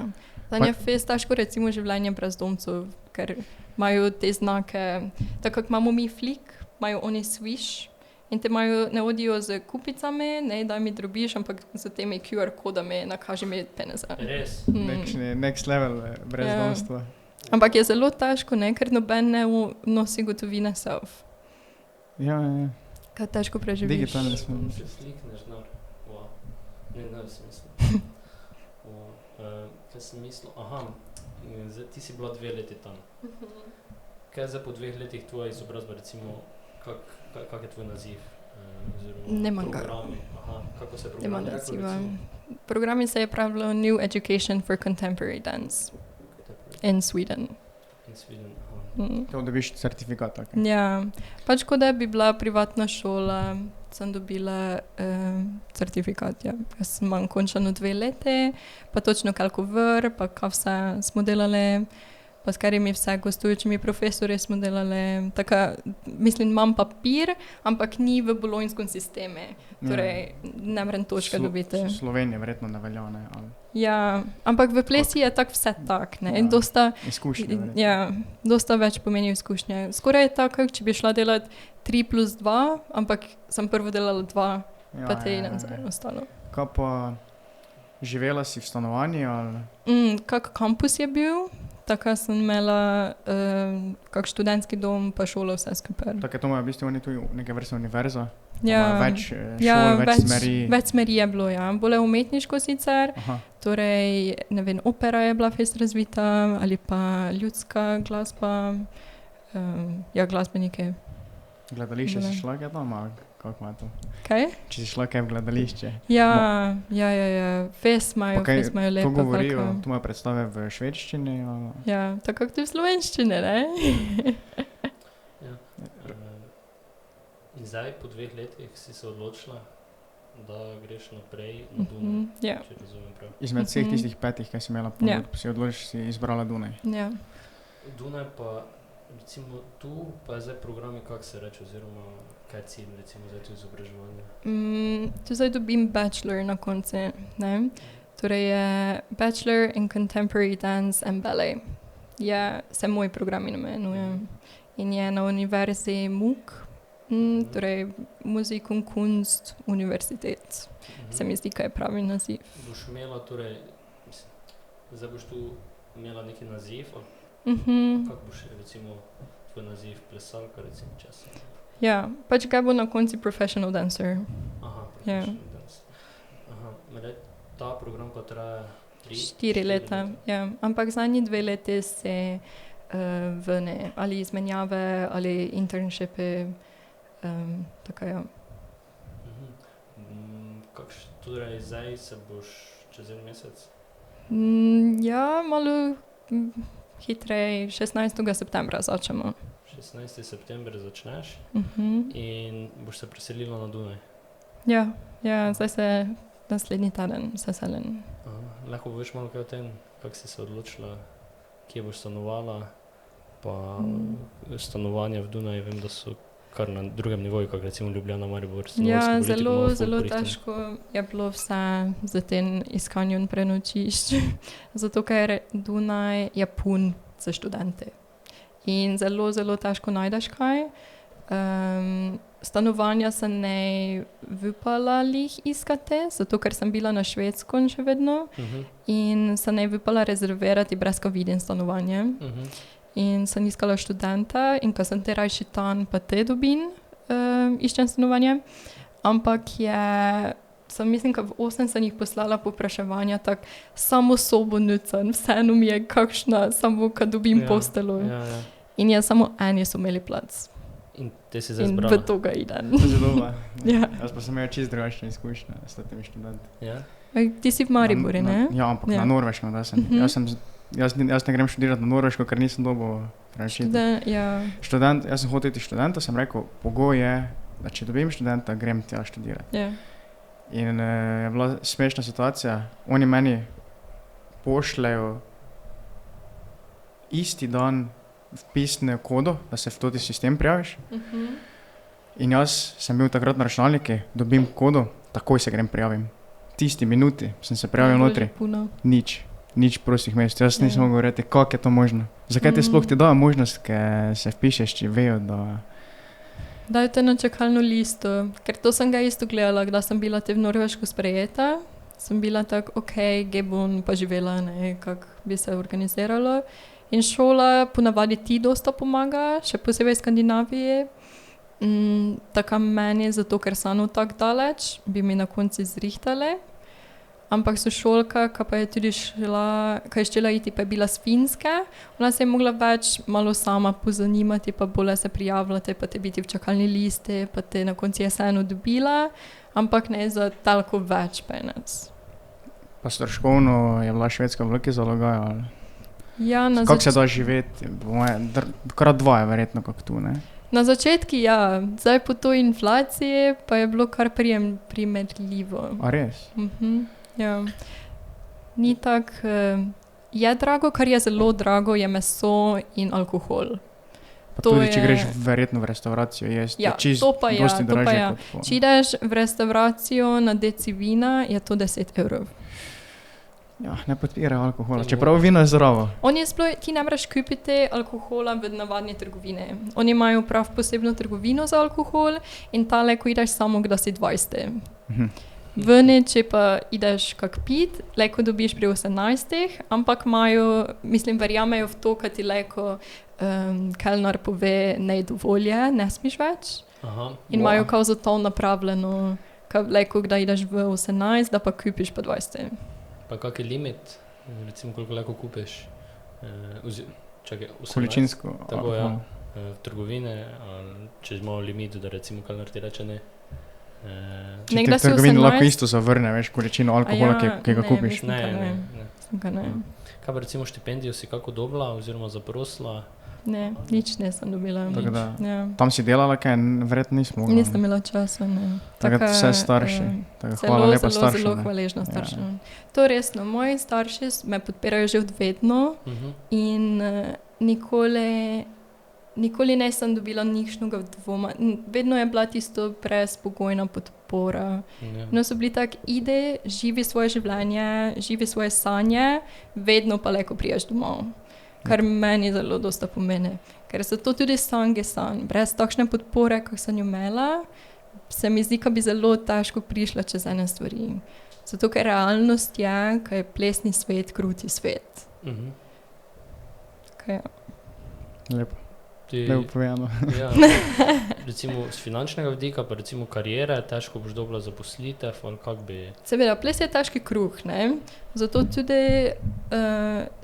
Tam je face težko recimo življenje brezdomcev, ker imajo te znake, tako kako imamo mi flik, imajo oni swish in te imajo, ne hodijo z kupicami, ne daj mi drobiš, ampak z temi QR kodami nakaži mi peneze. Res? Next level brezdomstva. Ja. Ampak je zelo težko, ne, ker noben ne nosi gotovine self. Ja. Kaj težko preživiš? Digitalne smo. Se slikneš, wow. Ne sem mislil. Kaj sem mislil? Aha, ti si bila 2 leti tam. Kaj je zdaj po 2 letih tvoja izobrazba, recimo, kak je tvoj naziv? Nemam ga. Programi. Aha, kako se programi? Nemam naziva. Programi se je pravilo New Education for Contemporary Dance in Sweden. In Sweden, aha. To dobiš certifikat, tako? Ja, pač ko da bi bila privatna šola, sem dobila certifikat, ja. Jaz sem imam končano 2 leti, pa točno koliko vr, pa kaj vse smo delali, pa s karimi vse gostujočimi profesori smo delali. Taka, mislim, imam papir, ampak ni v bolonjskem sistemu, torej ne morem točke dobiti. Slovenija verjetno ne velja, ne? Ali? Ja, ampak v plesi je tako vse tak, ne, in dosta... Izkušnje, verjetno. Ja, dosta več pomeni izkušnje. Skoraj je tako, če bi šla delati 3+2, ampak sem prvo delala 2, pa te in ostalo. Kaj pa, živela si v stanovanju, ali? Kak kampus je bil, tako sem imela kak študentski dom, pa šolo vse skupaj. Tako je to imajo v bistvu oni tu neke vrste univerza? Ja, več šol, več smeri? Več smeri je bilo, ja. Bole umetniško sicer, torej, ne vem, opera je bila fest razvita, ali pa ljudska glasba, ja, glasbenike. Gledališče si šla kaj tam, ali kako ima to? Kaj? Če si šla kaj v gledališče? Ja, fest imajo lepo. To govorijo, tu imajo predstave v švedščini? Ali? Ja, tako kot v slovenščini, ne? In zdaj, po 2 letih, si se odločila, da greš naprej na Dunaj, če razumem prav. Izmed vseh tistih 5, kaj si imela ponudb, si izbrala Dunaj. Ja. Dunaj pa, recimo tu, pa je zdaj programi, kak se reče, oziroma kaj je cilj, recimo, zdaj tu izobraževanje? Tu zdaj dobim bachelor na konci, ne? Torej je Bachelor in Contemporary Dance and Ballet. Se moj program imenuje. In je na univerzi MUK, torej Musik und Kunst Universitet. Se mi zdi, kaj je pravi naziv. Boš imela, torej, zdaj boš tu imela neki naziv, kak boš, recimo, tvoj naziv plesalka, recimo, časa? Ja, pač kaj bo na konci professional dancer. Aha, professional dancer. Aha, ta program pa traja 4 leta, ja. Ampak zadnji 2 leti se vne, ali izmenjave, ali internshipi, tako ja. Torej, zdaj se boš čez 1 mesec? Ja, malo hitrej, 16. septembra začnemo. 16. september začneš in boš se preselila na Dunaj? Ja, zdaj se naslednji teden seselim. Lahko poveš malo kaj o tem, kako si se odločila, kje boš stanovala, pa stanovanja v Dunaju, vem, da so kar na drugem nivoju, kak recimo Ljubljana, Maribor. Ja, zelo težko je bilo vse za tem iskanjem prenočišč, zato ker Dunaj je pun za študente. In zelo težko najdeš kaj. Stanovanja se ne vypala lih iskati, zato ker sem bila na Švedskom še vedno in se ne vypala rezervirati brez ko vidim stanovanje. In sem iskala študenta in ko sem te rajši tam, pa te dobim, iščem stanovanje. Ampak sem mislim, ko v 8 sem jih poslala popraševanja, tak samo sobo nucam, vseeno mi je kakšna, samo ko dobim postelo. In samo eni so imeli plac. In te si zdaj in zbrala? v to ga idem. Zelo. Ja. Jaz pa sem imel čist drugačne izkušnje s temi študenti. Ja? Ti si v Mariboru, ne? Ja, ampak Ja. na Norveškem, da sem. Jaz ne grem študirati na Norveško, ker nisem dobil rešitev. Ja. Jaz sem hotel iti študenta, sem rekel, pogoj je, da če dobim študenta, grem tja študirati. Ja. In je bila smešna situacija. Oni meni pošljajo isti dan vpisne kodo, da se v toti sistem prijaviš. In jaz sem bil takrat na računalniku, dobim kodo, takoj se grem prijavim. Tisti minuti sem se prijavil notri. Nič prostih mest. Jaz nisem mogel reči, kako je to možno. Zakaj ti sploh ti dajo možnost, ker se vpišeš, če vejo, da... Dajo te na čakalno listo, ker to sem ga isto gledala, da sem bila te v Norveško sprejeta. Sem bila tako, gdje bom pa živela, kako bi se organiziralo. In šola ponavadi ti dosta pomaga, še posebej v Skandinaviji. Taka meni, zato ker sem tako daleč, bi mi na konci zrihtale. Ampak sošolka, ki pa je tudi šla, ki je štela iti, pa je bila s Finske, ona se je mogla več malo sama pozanimati, pa bolje se prijavljati, pa te biti v čakalni listi, pa te na konci je vseeno dobila, ampak ne za toliko več penec. Pa stroškovno je bila Švedska veliki zalogaj, ali? Ja, kako se da živeti? Krat dva je verjetno, kako tu, ne? Na začetki ja, zdaj po to inflaciji pa je bilo kar primerljivo. A res? Ja. Ni tako, je drago, kar je zelo drago, je meso in alkohol. Pa to tudi, če greš verjetno v restauracijo jesti, ja, je čisto to pa dosti dražje ja. kot po... Če ideš v restauracijo na deci vina, je to 10 €. Ja, ne podpirajo alkohola, čeprav vino je zdravo. Ti ne moreš kupiti alkohola v navadni trgovini. Oni imajo prav posebno trgovino za alkohol in tale, ko ideš samo, da si 20. Vni, če pa ideš kak pit, leko dobiš pri 18, ampak imajo, verjamejo v to, kad ti leko kelnar pove, ne dovolje, ne smiš več. In imajo kao za to napravljeno, leko, da ideš v 18, da pa kupiš pa 20. Pa kak je limit, recimo koliko leko kupiš? Čakaj, 18? Količinsko. Tako, ja, v trgovine, če imamo limit, da recimo kelnar ti reče ne. Če ti v trgovini lahko isto zavrne, veš, količino alkohola, ki ga kupiš. Ne. Kaj pa recimo štipendijo si kako dobila oziroma zaprosila? Ne, nič nisem dobila. Ja. Tam si delala kaj, verjetno nismo mogla. Nisem imela časa, ne. Takrat vse starši. Hvala lepa staršem. Zelo hvaležna staršem. Ja. To resno, moji starši me podpirajo že od vedno in nikoli nisem dobila ničnega dvoma. Vedno je bila tisto prespokojna podpora. No, so bili tak, ide, živi svoje življenje, živi svoje sanje, vedno pa leko priješ domov. Kar meni zelo dosta pomeni. Ker se to tudi sange san. Brez takšne podpore, kak sem jo imela, se mi zdi, da bi zelo težko prišla čez ene stvari. Zato, ker realnost je, kaj je plesni svet, kruti svet. Ja. Lepo. Lepo povedano. Ja, recimo z finančnega vidika, pa recimo karijere, težko boš dobila zaposlitev, ali kak bi... Seveda, ples je težki kruh, ne? Zato tudi,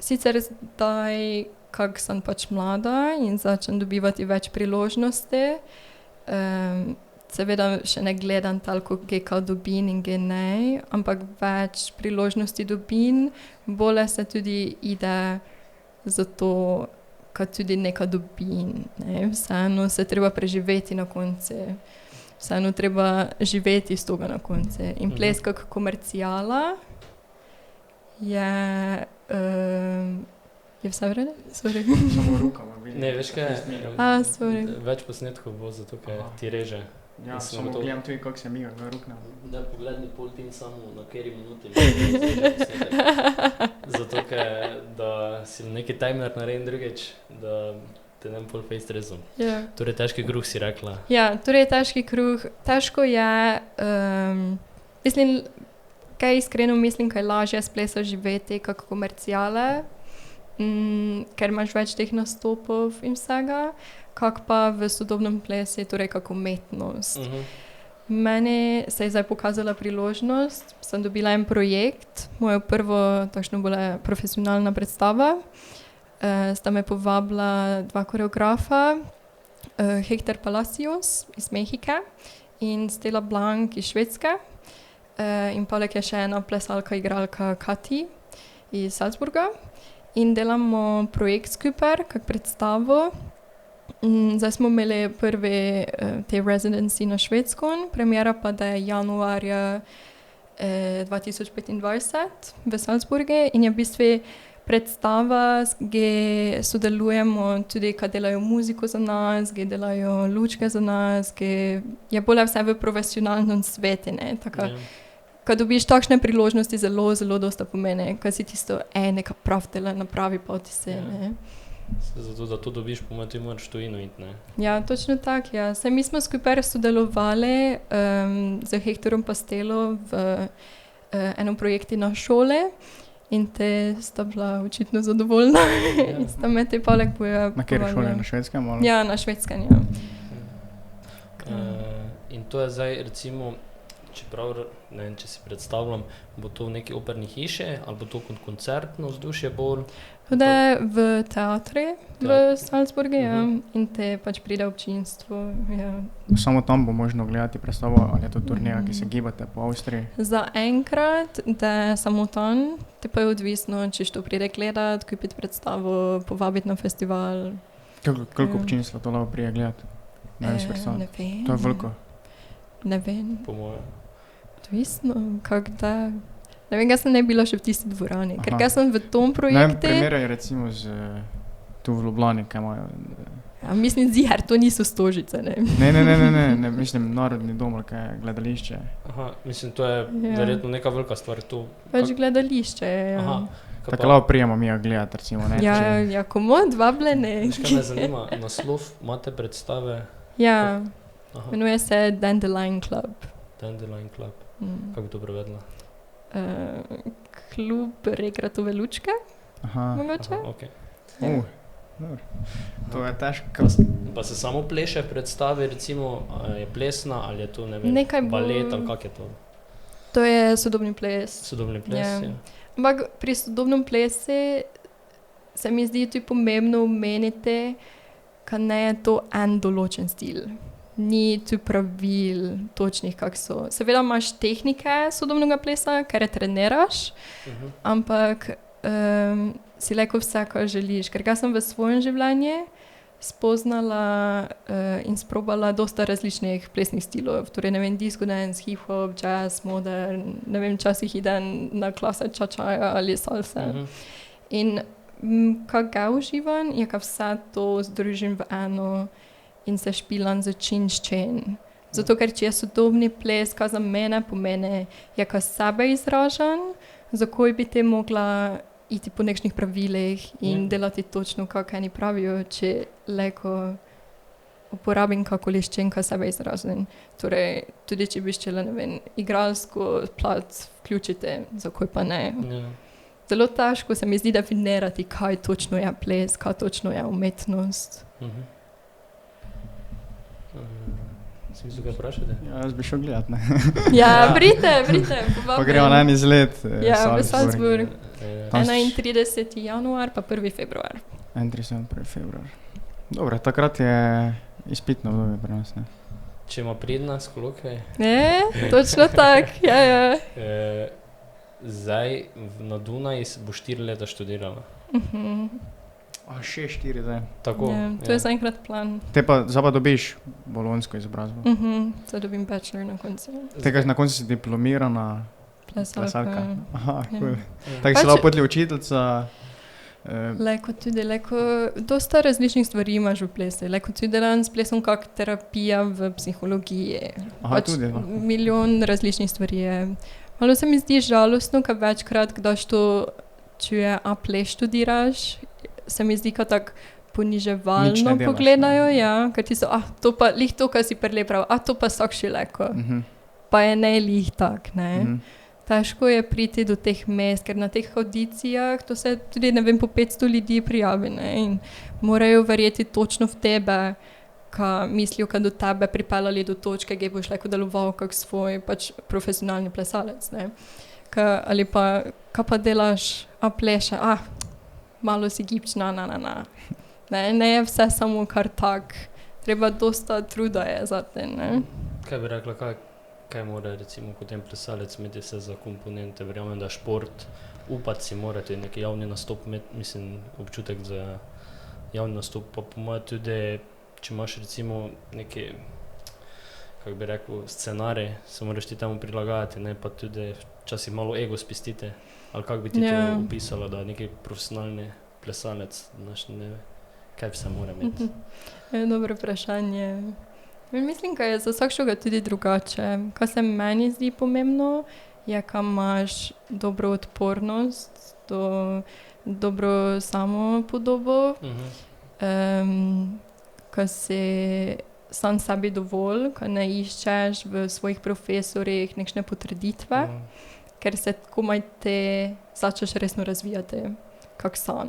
sicer zdaj, kak sem pač mlada in začnem dobivati več priložnosti, seveda še ne gledam toliko, kaj dobim in kaj ne, ampak več priložnosti dobim, bolje se tudi ide za to, kad tudi nekaj dobim, ne, vseeno se treba preživeti na konci, vseeno treba živeti iz toga na konci. In ples kak komercijala je vse v redu? Sorry. Samo rukama vidim. Ne, veš kaj, sorry. Več posnetkov bo, zato ker ti reže. Ja, samo gledam tudi, kako se miga v rukna. Da pogledni pol tim samo na keri minuti. Zato, ker da si neki timer naredim drugič, da te nem pol face rezom. Ja. Torej, težki kruh si rekla. Ja, torej težki kruh. Težko je, kaj iskreno mislim, kaj lažje s plesa živeti, kako komercijale, ker imaš več teh nastopov in vsega, kak pa v sodobnem plesi, torej kako umetnost. Meni se je zdaj pokazala priložnost, sem dobila en projekt, moja prvo takšno bolj profesionalna predstava, sta me povabila dva koreografa Hector Palacios iz Mehike in Stella Blank iz Švedske. In poleg je še ena plesalka, igralka Kati iz Salzburga. In delamo projekt skupaj, kak predstavo. Zdaj smo imeli prvi te residency na Švedskom, premiera pa da je januarja 2025 v Salzburgu in je v bistvu predstava, gdje sodelujemo tudi, kad delajo muziko za nas, gdje delajo lučke za nas, gdje je bolj vse v profesionalnem svetu, ne, tako. Kad dobiš takšne priložnosti, zelo, zelo dosta pomeni, kad si tisto, neka prav dela na pravi poti se, ne. Zato, da to dobiš, po mojem, ti moraš tujino iti, ne? Ja, točno tak, ja. Saj mi smo skupaj sodelovali z Hectorom Pastelo v enem projektu na šole in te sta bila očitno zadovoljna. In sta me te poleg boja Na kateri šoli? Na Švedskem? Ali? Ja, na Švedskem, ja. In to je zdaj, recimo, čeprav, ne vem, če si predstavljam, bo to v neki operni hiši ali bo to koncertno vzdušje bolj? Tudi v teatri v Salzburgu, ja. In te pač pride občinstvo, ja. Samo tam bo možno gledati predstavo, ali je to turnija, ki se gibate po Avstriji? Za enkrat, da je samo tam, te pa je odvisno, če to pride gledati, kupiti predstavo, povabiti na festival. Koliko občinstva to lahko prije gledati? Ne vem. To je veliko. Ne vem. Po mojem. Odvisno, kak da. Ne vem, jaz sem ne bila še v tisti dvorani, ker jaz sem v tom projektu. Ne, primerjaj recimo tu v Ljubljani, kaj imajo. Ja, mislim, ziher, to niso Stožice, ne. Ne, mislim, Narodni dom, kaj je gledališče. Aha, mislim, to je verjetno neka velika stvar tu. Pač gledališče, ja. Aha. Tako lahko prijemo mi gledati, recimo, ne? Ja, komod, vabljene. Veš, kaj me zanima, naslov imate predstave? Ja, imenuje se Dandelion Club. Dandelion Club. Kako bi to prevedla? Klub rekreative lučke, mogoče. Aha, okej. To je težko. Pa se samo pleše v predstavi, recimo, je plesna ali je to, ne vem, balet ali kak je to? To je sodobni ples. Sodobni ples, ja. Ampak pri sodobnem plesi se mi zdi tudi pomembno omeniti, ka ne je to en določen stil. Ni tu pravil točnih, kak so. Seveda imaš tehnike sodobnega plesa, ker treniraš, ampak si lahko vse, kar želiš. Ker jaz sem v svojem življenju spoznala in sprobala dosta različnih plesnih stilov. Torej, ne vem, disco dance, hip-hop, jazz, modern, ne vem, časih idem na klase čačaja ali salsa. In kak ga uživam, je, ka vse to združim v eno in se špilam za čin. Zato, ker če je sodobni ples, ka za mene pomeni, je ka sebe izražam, zakaj bi te mogla iti po nekšnih pravilih in delati točno, kak eni pravijo, če leko uporabim kako liščen, ka sebe izražam. Torej, tudi če bi ščela, ne vem, igralsko plat vključite, zakaj pa ne. Zelo težko se mi zdi definirati, kaj točno je ples, kaj točno je umetnost. Si mislil kaj vprašati? Ja, jaz bi šel gledat, ne. Ja, pridite, povabim. Pa gremo na en izlet v Salzburg. 31. januar pa 1. februar. 31. februar. Dobre, takrat je izpitno obdobje pri nas, ne? Če ima prednost, kolokaj? Točno tak, ja. Zdaj na Dunaju boš 4 leta študirala. Še 4 zdaj. Tako, to je zaenkrat plan. Te pa zdaj pa dobiš bolonjsko izobrazbo. Zdaj dobim bachelor na koncu. Tega na koncu si diplomirana plesalka. Aha, cool. Tako si lahko potli učiteljica. Dosta različnih stvari imaš v plesu. Leko tudi delam s plesom kak terapija v psihologiji. Tudi. Milijon različnih stvari je. Malo se mi zdi žalostno, ka večkrat, kdaš to čuje, a ples študiraš, se mi zdi, ka tak poniževalno pogledajo, ja, ker ti so, to pa, lih to, kar si prele prav, to pa sak še leko. Pa je ne lih tak, ne. Težko je priti do teh mest, ker na teh audicijah, to se tudi, ne vem, po 500 ljudi prijavi, ne, in morajo verjeti točno v tebe, ka mislijo, ka do tebe pripeljali do točke, kje boš lahko deloval kak svoj pač profesionalni plesalec, ne. Ali pa, ka pa delaš, pleše, malo si gibčna, Ne je vse samo kar tak, treba dosta truda je za te, ne? Kaj bi rekla, kaj mora recimo potem plesalec imeti se za komponente? Verjamem, da šport, upati si morate neki javni nastop imeti, mislim, občutek za javni nastop, pa po mojem tudi, če imaš recimo neki, kako bi rekel, scenarij, se moraš ti temu prilagajati, ne, pa tudi včasih malo ego spustite, ali kako bi ti to opisala, da neki profesionalni plesalec, znaš, ne ve, kaj vse mora imeti? Dobro vprašanje. Mislim, da je za vsakšega tudi drugače. Kaj se meni zdi pomembno, je, kaj imaš dobro odpornost, dobro samopodobo, kaj si sam sebi dovolj, kaj ne iščeš v svojih profesorjih nekšne potrditve, ker se komaj te začneš resno razvijati, kak sam.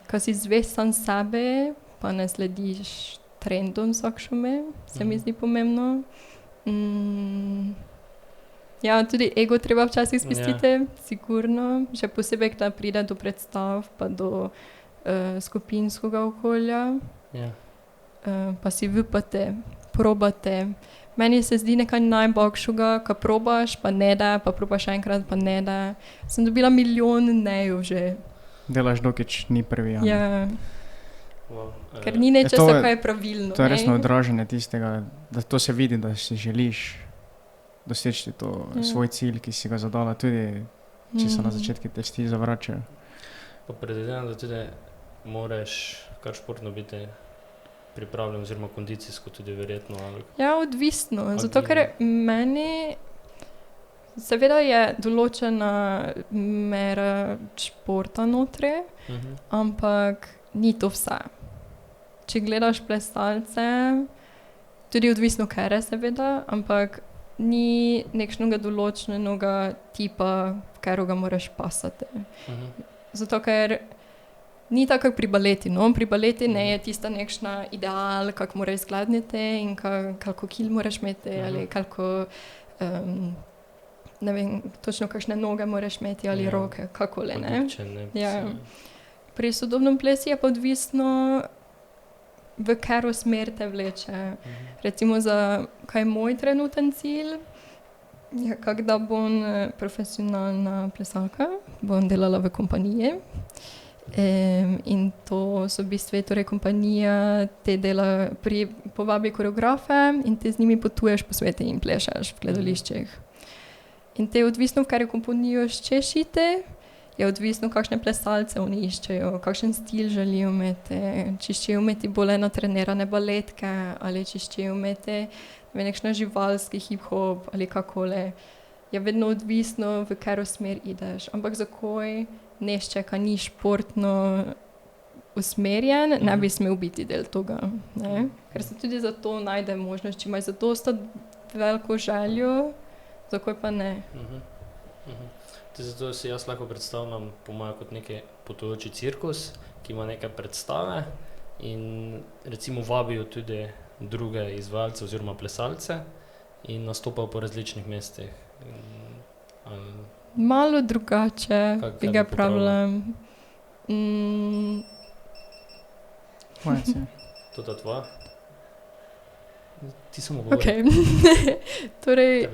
Kaj si zvest sam sebe, pa ne slediš trendom vsakšome, se mi zdi pomembno. Ja, tudi ego treba včasih spustiti, sigurno, še posebej, da pride do predstav, pa do skupinskega okolja. Pa si vipate, probate. Meni se zdi nekaj najboljšega, ko probaš, pa ne da, pa probaš enkrat, pa ne da. Sem dobila milijon nejev že. Delaš dokič ni prvi, ja. Ker ni nečesa, kaj je pravilno. To je resno odražanje tistega, da to se vidi, da si želiš doseči to svoj cilj, ki si ga zadala, tudi če se na začetku testi zavračajo. Pa predvidevam, da tudi moraš kar športno biti pripravljen, oziroma kondicijsko tudi verjetno. Ali... Ja, odvisno, zato ker meni seveda je določena mera športa notri, ampak ni to vse. Če gledaš plesalce, tudi odvisno kere seveda, ampak ni nekšnega določenega tipa, v katero ga moraš pasati. Zato ker ni tako pri baleti, no? Pri baleti ne je tista nekšna ideal, kako mora izgledati in koliko kil moraš imeti ali koliko, ne vem, točno kakšne noge moraš imeti ali roke, kakole, ne? Ja. Pri sodobnem plesu je pa odvisno, v katero smer te vleče. Recimo za kaj je moj trenuten cilj, je kako da bom profesionalna plesalka, bom delala v kompaniji. In to so v bistvu, torej kompanija te dela, povabi koreografe in te z njimi potuješ po svetu in plešeš v gledališčih. In te odvisno, v katero kompanijo hočeš iti, je odvisno, kakšne plesalce oni iščejo, kakšen stil želijo imeti, če hočejo imeti bolj natrenirane baletke ali če hočejo imeti nekšno živalski hip-hop ali kakole. Je vedno odvisno, v katero smer ideš. Ampak zakaj nešče, ki ni športno usmerjen, ne bi smel biti del tega. Ne? Ker se tudi za to najde možnost, če imaš za dosta veliko željo, zakaj pa ne. Zato si jaz lahko predstavljam po mojem kot neki potujoči cirkus, ki ima neke predstave in recimo vabijo tudi druge izvajalce oziroma plesalce in nastopajo po različnih mestih. Malo drugače bi ga pravila. To ta tvoja? Ti samo govori. Okay. Torej,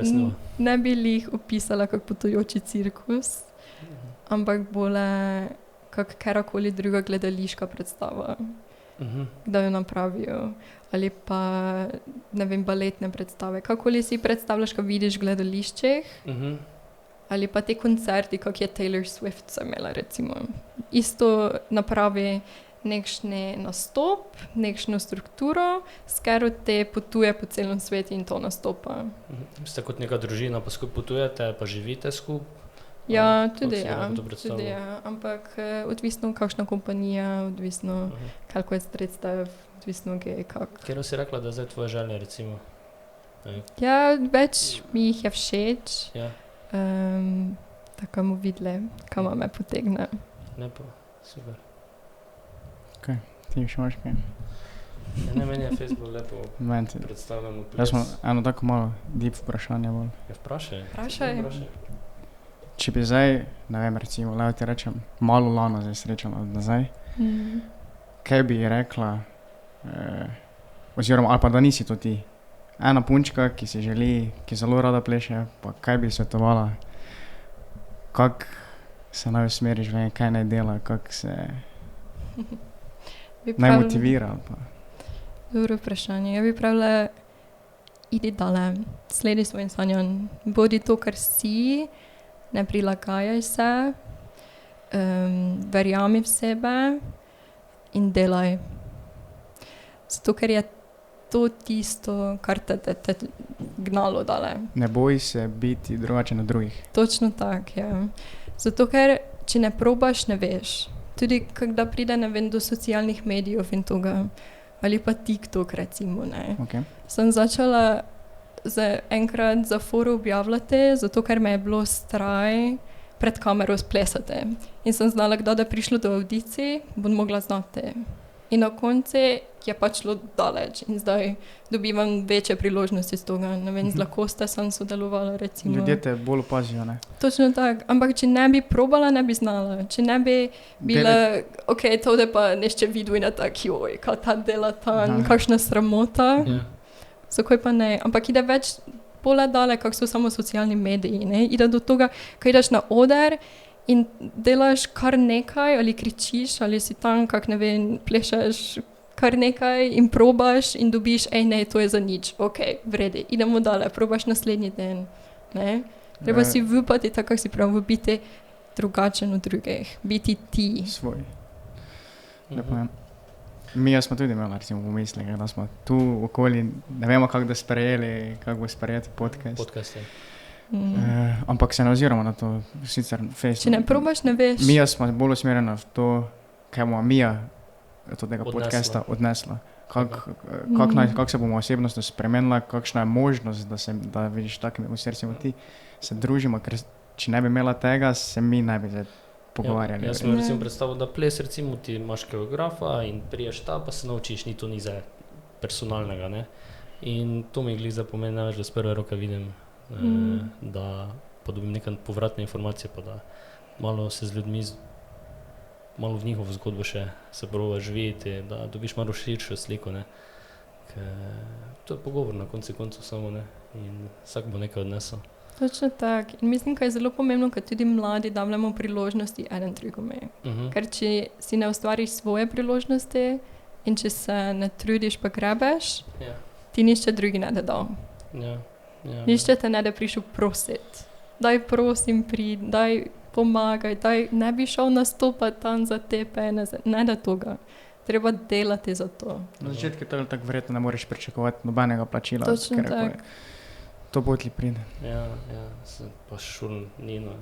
ne bi jih opisala kot potujoči cirkus, ampak bolj kot katerakoli druga gledališka predstava, da jo napravijo. Ali pa, ne vem, baletne predstave. Kakoli si predstavljaš, ko vidiš v gledališčih, ali pa te koncerti, kak je Taylor Swift so imela, recimo. Isto napravi nekšni nastop, nekšno strukturo, s katero te potuje po celem svetu in to nastopa. Ste kot neka družina, pa skupaj potujete, pa živite skupaj? Ja, tudi ja. Ampak odvisno, kakšna kompanija, odvisno, koliko je sredstev, odvisno, kako. Katero si rekla, da je zdaj tvoja želja, recimo? Ja, več mi jih je všeč. Tako bomo videli, kam me potegne. Lepo, super. Kaj, ti še imaš kaj? Ne, meni je Facebook lepo predstavljeno ples. Jaz smo eno tako malo deep vprašanje bolj. Ja, vprašaj. Če bi zdaj, ne vem, recimo, levo ti rečem, malo Lano zdaj srečala od nazaj, kaj bi ji rekla, oziroma ali pa da nisi to ti. Ena punčka, ki si želi, ki zelo rada pleše, pa kaj bi svetovala, kako se naj usmeri življenje, kaj naj dela, kako se naj motivira. Pa. Dobro vprašanje. Ja bi pravila, idi dale, sledi svojim sanjam, bodi to, kar si, ne prilagajaj se, verjami v sebe in delaj. Zato, ker je to tisto, kar te gnalo dale. Ne boj se biti drugačen od drugih. Točno tak, ja. Zato, ker če ne probaš, ne veš. Tudi, kada pride, ne vem, do socialnih medijev in toga, ali pa TikTok, recimo, ne. Okay. Sem začela enkrat za foro objavljati, zato, ker me je bilo strah pred kamero splesati. In sem znala, kdaj da prišlo do audicij, bom mogla znati. In na koncu je pač šlo daleč in zdaj dobivam večje priložnosti z toga. Ne vem, z lakoste sem sodelovala, recimo. Ljudje te bolj opazijo, ne? Točno tak, ampak če ne bi probala, ne bi znala. Če ne bi bila, to da pa nešče vidu in tak, joj, kaj ta dela tam, kakšna sramota. Zakaj pa ne? Ampak ide več bolj dale, kak so samo socialni mediji, ne? Ide do toga, kaj ideš na oder in delaš kar nekaj, ali kričiš, ali si tam, kak ne vem, plešeš kar nekaj in probaš in dobiš, ne, to je za nič, vredi, idemo dale, probaš naslednji den, ne? Treba si vupati tako, kak si pravi, biti drugačen od drugih, biti ti. Svoj. Lepo je. Mi smo tudi imeli, recimo, v mislih, da smo tu okoli, ne vemo, kako da sprejeli, kako bo sprejeti podcast. Ampak se ne oziramo na to, sicer Facebook. Če ne probaš, ne veš. Mija smo bolj usmerjena v to, kaj bomo Mija od tega podcasta odnesla. Kako se bomo osebnostno spremenila, kakšna je možnost, da vidiš takimi recimo ti, se družimo, ker če ne bi imela tega, se mi ne bi pogovarjali. Jaz sem recimo predstavil, da ples, recimo ti imaš koreografa in priješ ta, pa se naučiš, ni to ni za personalnega, ne. In to mi glih zapomeni največ, da z prve roke vidim, da pa dobim nekaj povratne informacije, pa da malo se z ljudmi, malo v njihovo zgodbo še se proba živeti, da dobiš malo širšo sliko, ne. To je pogovor na koncu koncev samo, ne, in vsak bo nekaj odnesel. Točno tak. In mislim, kaj je zelo pomembno, kad tudi mladi dávamo priložnosti eden drugome. Ker če si ne ustvariš svoje priložnosti in če se ne trudiš pa grebeš, ti nišče drugi ne da dal. Nišče te ne da prišel prosit. Daj prosim daj pomagaj, daj ne bi šel nastopati tam za tepe, ne da toga. Treba delati za to. Na začetku je tako verjetno ne moreš pričakovati nobenega plačila. Točno tak. To pot li pride. Se pa šul nino.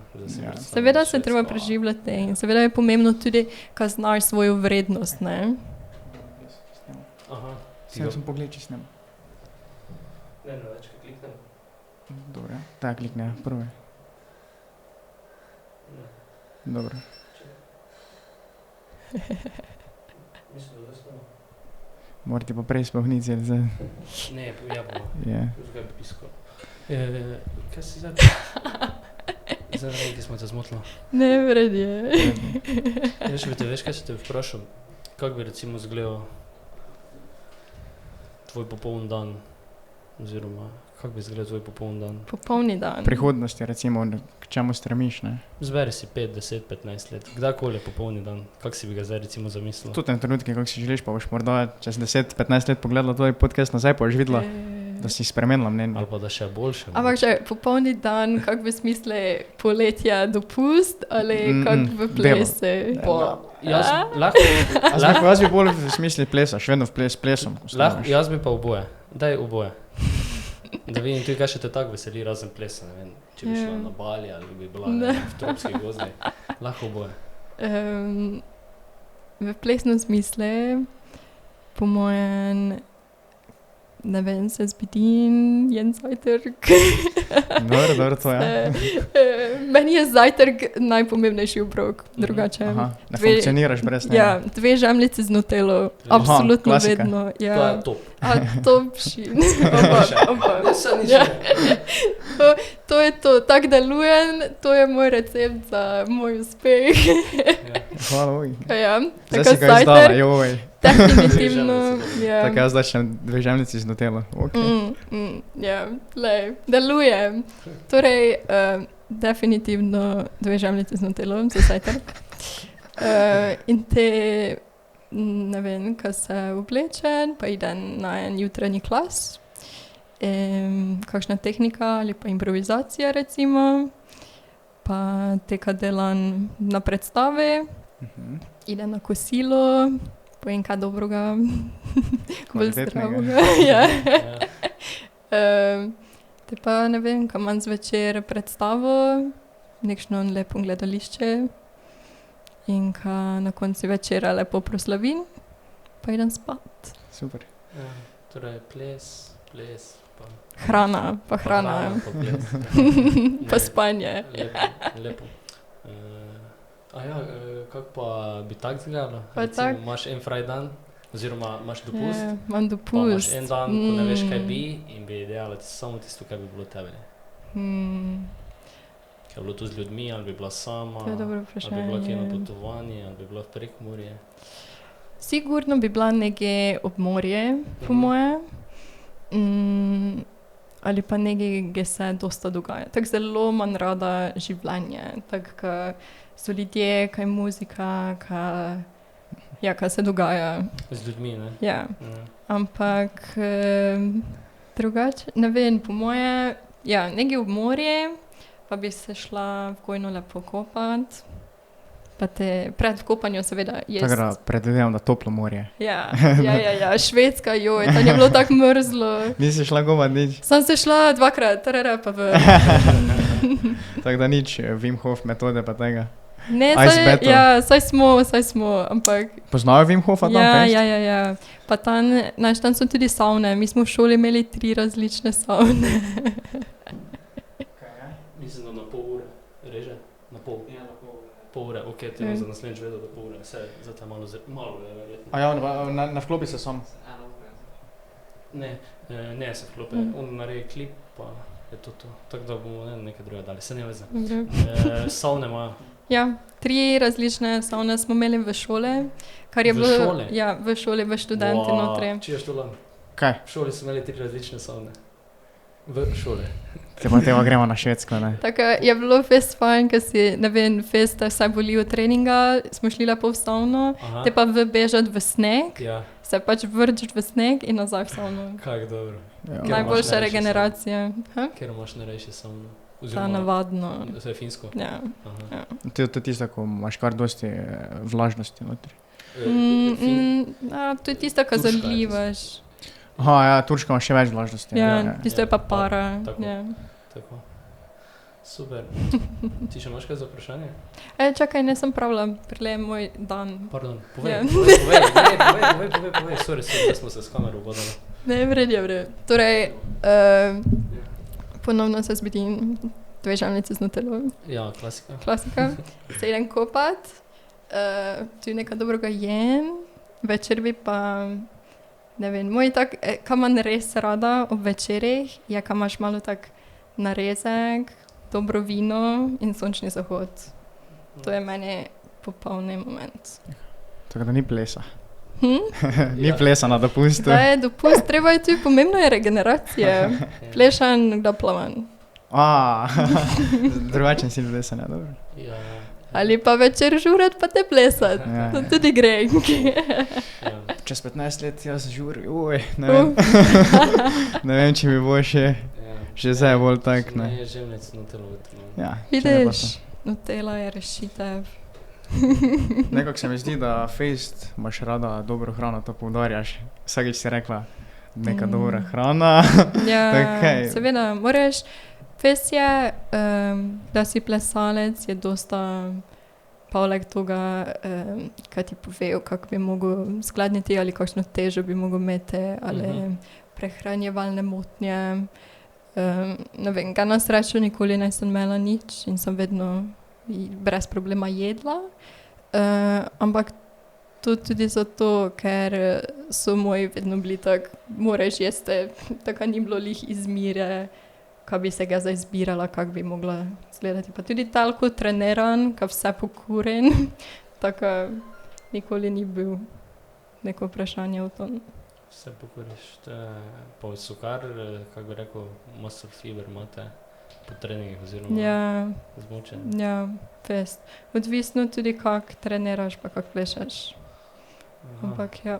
Seveda se treba preživljati in seveda je pomembno tudi, kaj znaš svojo vrednost, ne? Sem pogled, če snem. Ne, več, kaj kliknem. Dobro, tak klikne, prvi. Dobro. Mislim, da smo. Mora ti pa prej spohniti, ali zdaj? Ne, ja bomo. Zdaj bi piskal. Kaj si zdaj? Zdaj ne, ki smo te zmotili. Ne, vred je. Veš, kaj se te vprašam? Kako bi recimo izgledal tvoj popoln dan? Oziroma, kako bi izgledal tvoj popoln dan? Popolni dan. Prihodnosti, recimo, k čemu stremiš, ne? Zberi si 5, 10, 15 let. Kdajkoli je popolni dan? Kako si bi ga zdaj recimo zamislil? Tudi na trenutke, kako si želiš, pa boš morda čez 10, 15 let pogledala tvoj podcast nazaj, pa boš videla, da si spremenila mnenje. Ali pa da še boljše. Ampak že popolni dan, kak v smisle poletja dopust ali kak v plese? Jaz bi bolj v smisli plesa, še vedno v plesom. Jaz bi pa oboje. Daj oboje. Da vidim tudi, kaj še te tako veseli razen plesa, ne vem, če bi šla na Bali ali bi bila v tropskih gozdih. Lahko oboje. V plesnem smisle, po mojem, ne vem, se zbudim, jem zajtrk. Dobro, to je. Meni je zajtrk najpomembnejši obrok, drugače. Ne funkcioniraš brez njega. Ja, 2 žemljice z nutelo, absolutno vedno. To je top. Topši. Oba. To je to, tak delujem, to je moj recept za moj uspeh. Hvala, oj. Ja, zdaj si ga izdala, joj. Definitivno, ja. Tako jaz začnem 2 žemljici z Nutelo. Okay. Ja, deluje. Torej, definitivno 2 žemljice z Nutelo, za sajter. In te, ne vem, ko se obleče, pa ide na en jutranji klas. Kakšna tehnika ali pa improvizacija recimo. Pa teka delan na predstave, ide na kosilo, pojem kaj dobrega, bolj zdravega. Ja. Te pa ne vem, ko imam zvečer predstavo, nekšno lepo gledališče in ko na koncu večera lepo proslavim, pa idem spat. Super. Torej ples. Hrana. Pa ples. Pa spanje. Lepo. Kako pa bi tak izgledalo? Recimo, imaš en fraj dan, oziroma imaš dopust? Imam Pa dopust. imaš en dan, ko ne veš, kaj bi in bi delala samo tisto, kaj bi bilo tebe. Kaj bi bilo tu z ljudmi, ali bi bila sama, To je dobro ali bi vprašanje. bila kje na potovanje, ali bi bila v Prekmurje. Sigurno bi bila nekje ob morje, po moje. Ali pa nekaj, kjer se dosta dogaja. Tako zelo imam rada življenje. Tako, ko so ljudje, kaj muzika, kaj se dogaja. Z ljudmi, ne? Ja. Ampak drugače, ne vem, po moje, nekaj ob morje, pa bi se šla v Gojno lepo kopat. Pa te pred kopanjem seveda jest. Tako da predvidevam, da toplo morje. Ja, Švedska, tam je bilo tako mrzlo. Nisi šla kopat nič? Sem se šla 2-krat, pa v... Tako da nič Wim Hof metode pa tega. Ne, saj smo, ampak... Poznajo Wim Hofa tam? Ja. Pa tam so tudi savne, mi smo v šoli imeli 3 različne savne. Mislim, da na pol ure reže? Na pol? Ja, na pol ure. Ok, ti bom za naslednjič vedel, da pol ure. Vse, zdaj te malo je verjetno. A ja, na vklopi se sam? Ne, se vklopi. On naredi klip, pa je to. Tako da bomo nekaj druge dali, se ne veze. Savne imajo. Ja, 3 različne savne smo imeli v šole. Kar je V bilo, šole? Ja, v šoli, v študenti notri. Če ješ to lan? Kaj? V šoli smo imeli 3 različne savne. V šole. Teba gremo na Švedsko, ne? Tako je bilo fest fajn, ker si, ne vem, fest vsaj boli od treninga, smo šli lepo v savno, te pa bežati v sneg, se pač vrčiš v sneg in nazaj v savno. Kako dobro. Najboljša regeneracija. Kjer imaš najrajši savno? Ta navadno. Vse je finsko? Ja. To je tisto, ko imaš kar dosti vlažnosti notri. To je tisto, ko zalivaš. Aha, ja, turška ima še več vlažnosti. Ja, tisto je pa para. Tako. Super. Ti še imaš kaj za vprašanje? Čakaj, ne sem pravila, prele je moj dan. Pardon, povej, sorry, da smo se s kamero obodali. Ne, vred. Torej, ponovno se zbudim, 2 žemljice z Nutelo. Ja, Klasika. Se idem kopat, tudi nekaj dobrega jem, večer bi pa, ne vem, moj tak, kaj imam res rada ob večerih, je, kaj imaš malo tak narezek, dobro vino in sončni zahod. To je meni popolni moment. Tako da ni plesa. Ni plesa na dopustu. Da je dopust, treba je tudi, pomembno je regeneracija. Plešan, da plavan. Drugačen si plesanja, dobro. Ali pa večer žurat, pa te plesat. To tudi gre. Čez 15 let jaz žuri, ne vem, če mi bo še zdaj bolj tak, ne. Ne, žemljic Nutelo. Vidiš, Nutela je rešitev. Nekako se mi zdi, da fejst imaš rada dobro hrano, to poudarjaš. Vsakič si rekla, neka dobra hrana. Ja, seveda, moraš, fejst je, da si plesalec, je dosta poleg toga, kaj ti povejo, kako bi mogel skladniti ali kakšno težo bi mogel imeti ali prehranjevalne motnje. Ne vem, ga na srečo nikoli nisem imela nič in sem vedno brez problema jedla, ampak to tudi zato, ker so moji vedno bili tako, moraš jesti, tako ni bilo lih izmire, kaj bi se ga zdaj zbirala, kako bi mogla izgledati. Pa tudi toliko treniran, kaj vse pokuren, tako nikoli ni bil neko vprašanje v tom. Vse pokoriš. Pa so kar, kako bi rekel, muscle fiber imate po treningih oziroma zmučenje. Ja, fest. Odvisno tudi, kako treniraš pa kako plešaš. Ampak ja.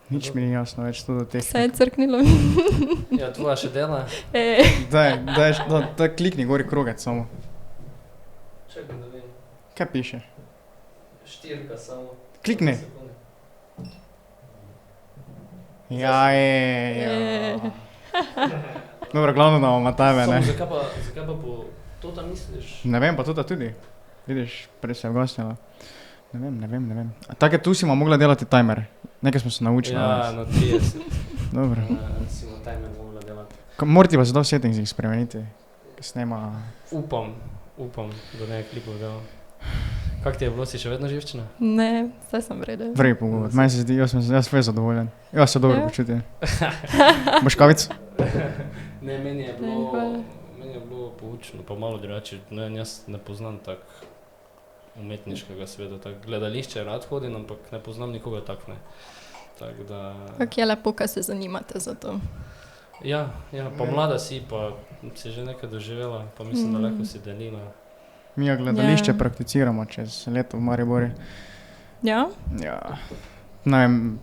Nič mi ni jasno več to do teh. Vse je crknilo. Ja, tvoja še dela? Daj klikni gori krogec samo. Čekaj, da vidim. Kaj piše? 4 samo. Klikni. Ja. Dobro, glavno da imamo tebe, ne? Zakaj pa po to tam misliš? Ne vem, pa to tudi. Vidiš, prej se je ugasnila. Ne vem. A tako tu si ima mogla delati timer. Nekaj smo se naučili. Ja, na 30. Dobro. Si ima timer mogla delati. Morati pa se da v settingsih spremeniti. Snema... Upam, da ne je klipov delal. Kak ti je bilo, si še vedno živčina? Ne, zdaj sem vrede. Vrej pogovor. Meni se zdi, jaz sem zadovoljen. Jaz se dobro počutim. Boš kavico? Ne, meni je bilo poučno, pa malo drugače. Jaz ne poznam tak umetniškega sveta, tak gledališče rad hodim, ampak ne poznam nikoga tak, ne. Tak da... Kak je lepo, kaj se zanimate za to. Ja, pa mlada si, pa si že nekaj doživela, pa mislim, da lahko si delila. Mi gledališče prakticiramo čez leto v Maribori. Ja? Ja. Ne vem,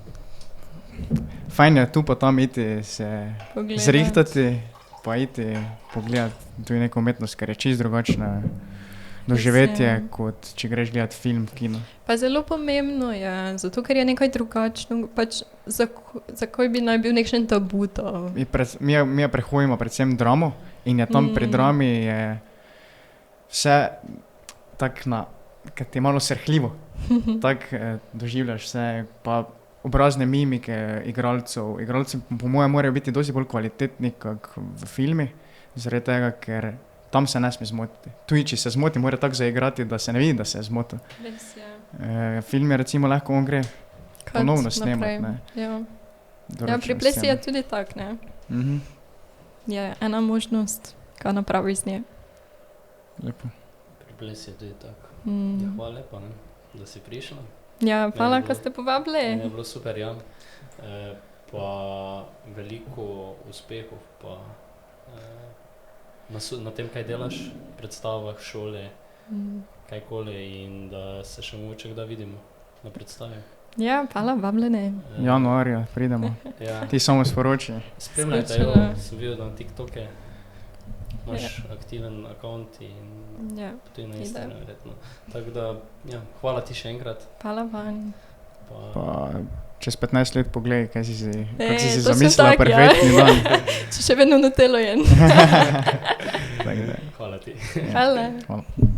fajn je tu pa tam iti se zrihtati, pa iti pogledati tudi neko umetnost, ker je čisto drugačna doživetje, kot če greš gledati film v kino. Pa zelo pomembno je, zato ker je nekaj drugačno, pač zakaj bi naj bil nekšen tabu to? Mi prehodimo predvsem dramo in je tam pri drami je vse tako ker ti je malo srhljivo, tako doživljaš vse, pa obrazne mimike igralcev. Igralci po mojem morajo biti dosti bolj kvalitetni, kak v filmi, zaradi tega, ker tam se ne sme zmotiti. Tudi, če se zmoti, mora tako zaigrati, da se ne vidi, da se je zmotil. Res je. Film je recimo lahko on gre ponovno snemati, ne. Ja, pri plesi je tudi tak, ne. Je ena možnost, kaj napravi z nje. Lepo. Pri plesi je tudi tak. Ja, hvala lepa, ne, da si prišla. Ja, hvala, ko ste povabili. Meni je bilo super, ja. Pa veliko uspehov, pa na tem, kaj delaš, predstavah, šole, kajkoli in da se še mogoče kdaj vidimo na predstavi. Ja, hvala, vabljene. Januarja pridemo. Ti samo sporoči. Spremljajte jo, sem videl na TikToke. Imaš aktiven akaunt in tudi na Instagram verjetno. Tako da, hvala ti še enkrat. Hvala vam. Pa čez 15 let pogledaj, kaj si si zamislila perfektni dan. Če še vedno Nutello jem. Hvala ti. Hvala.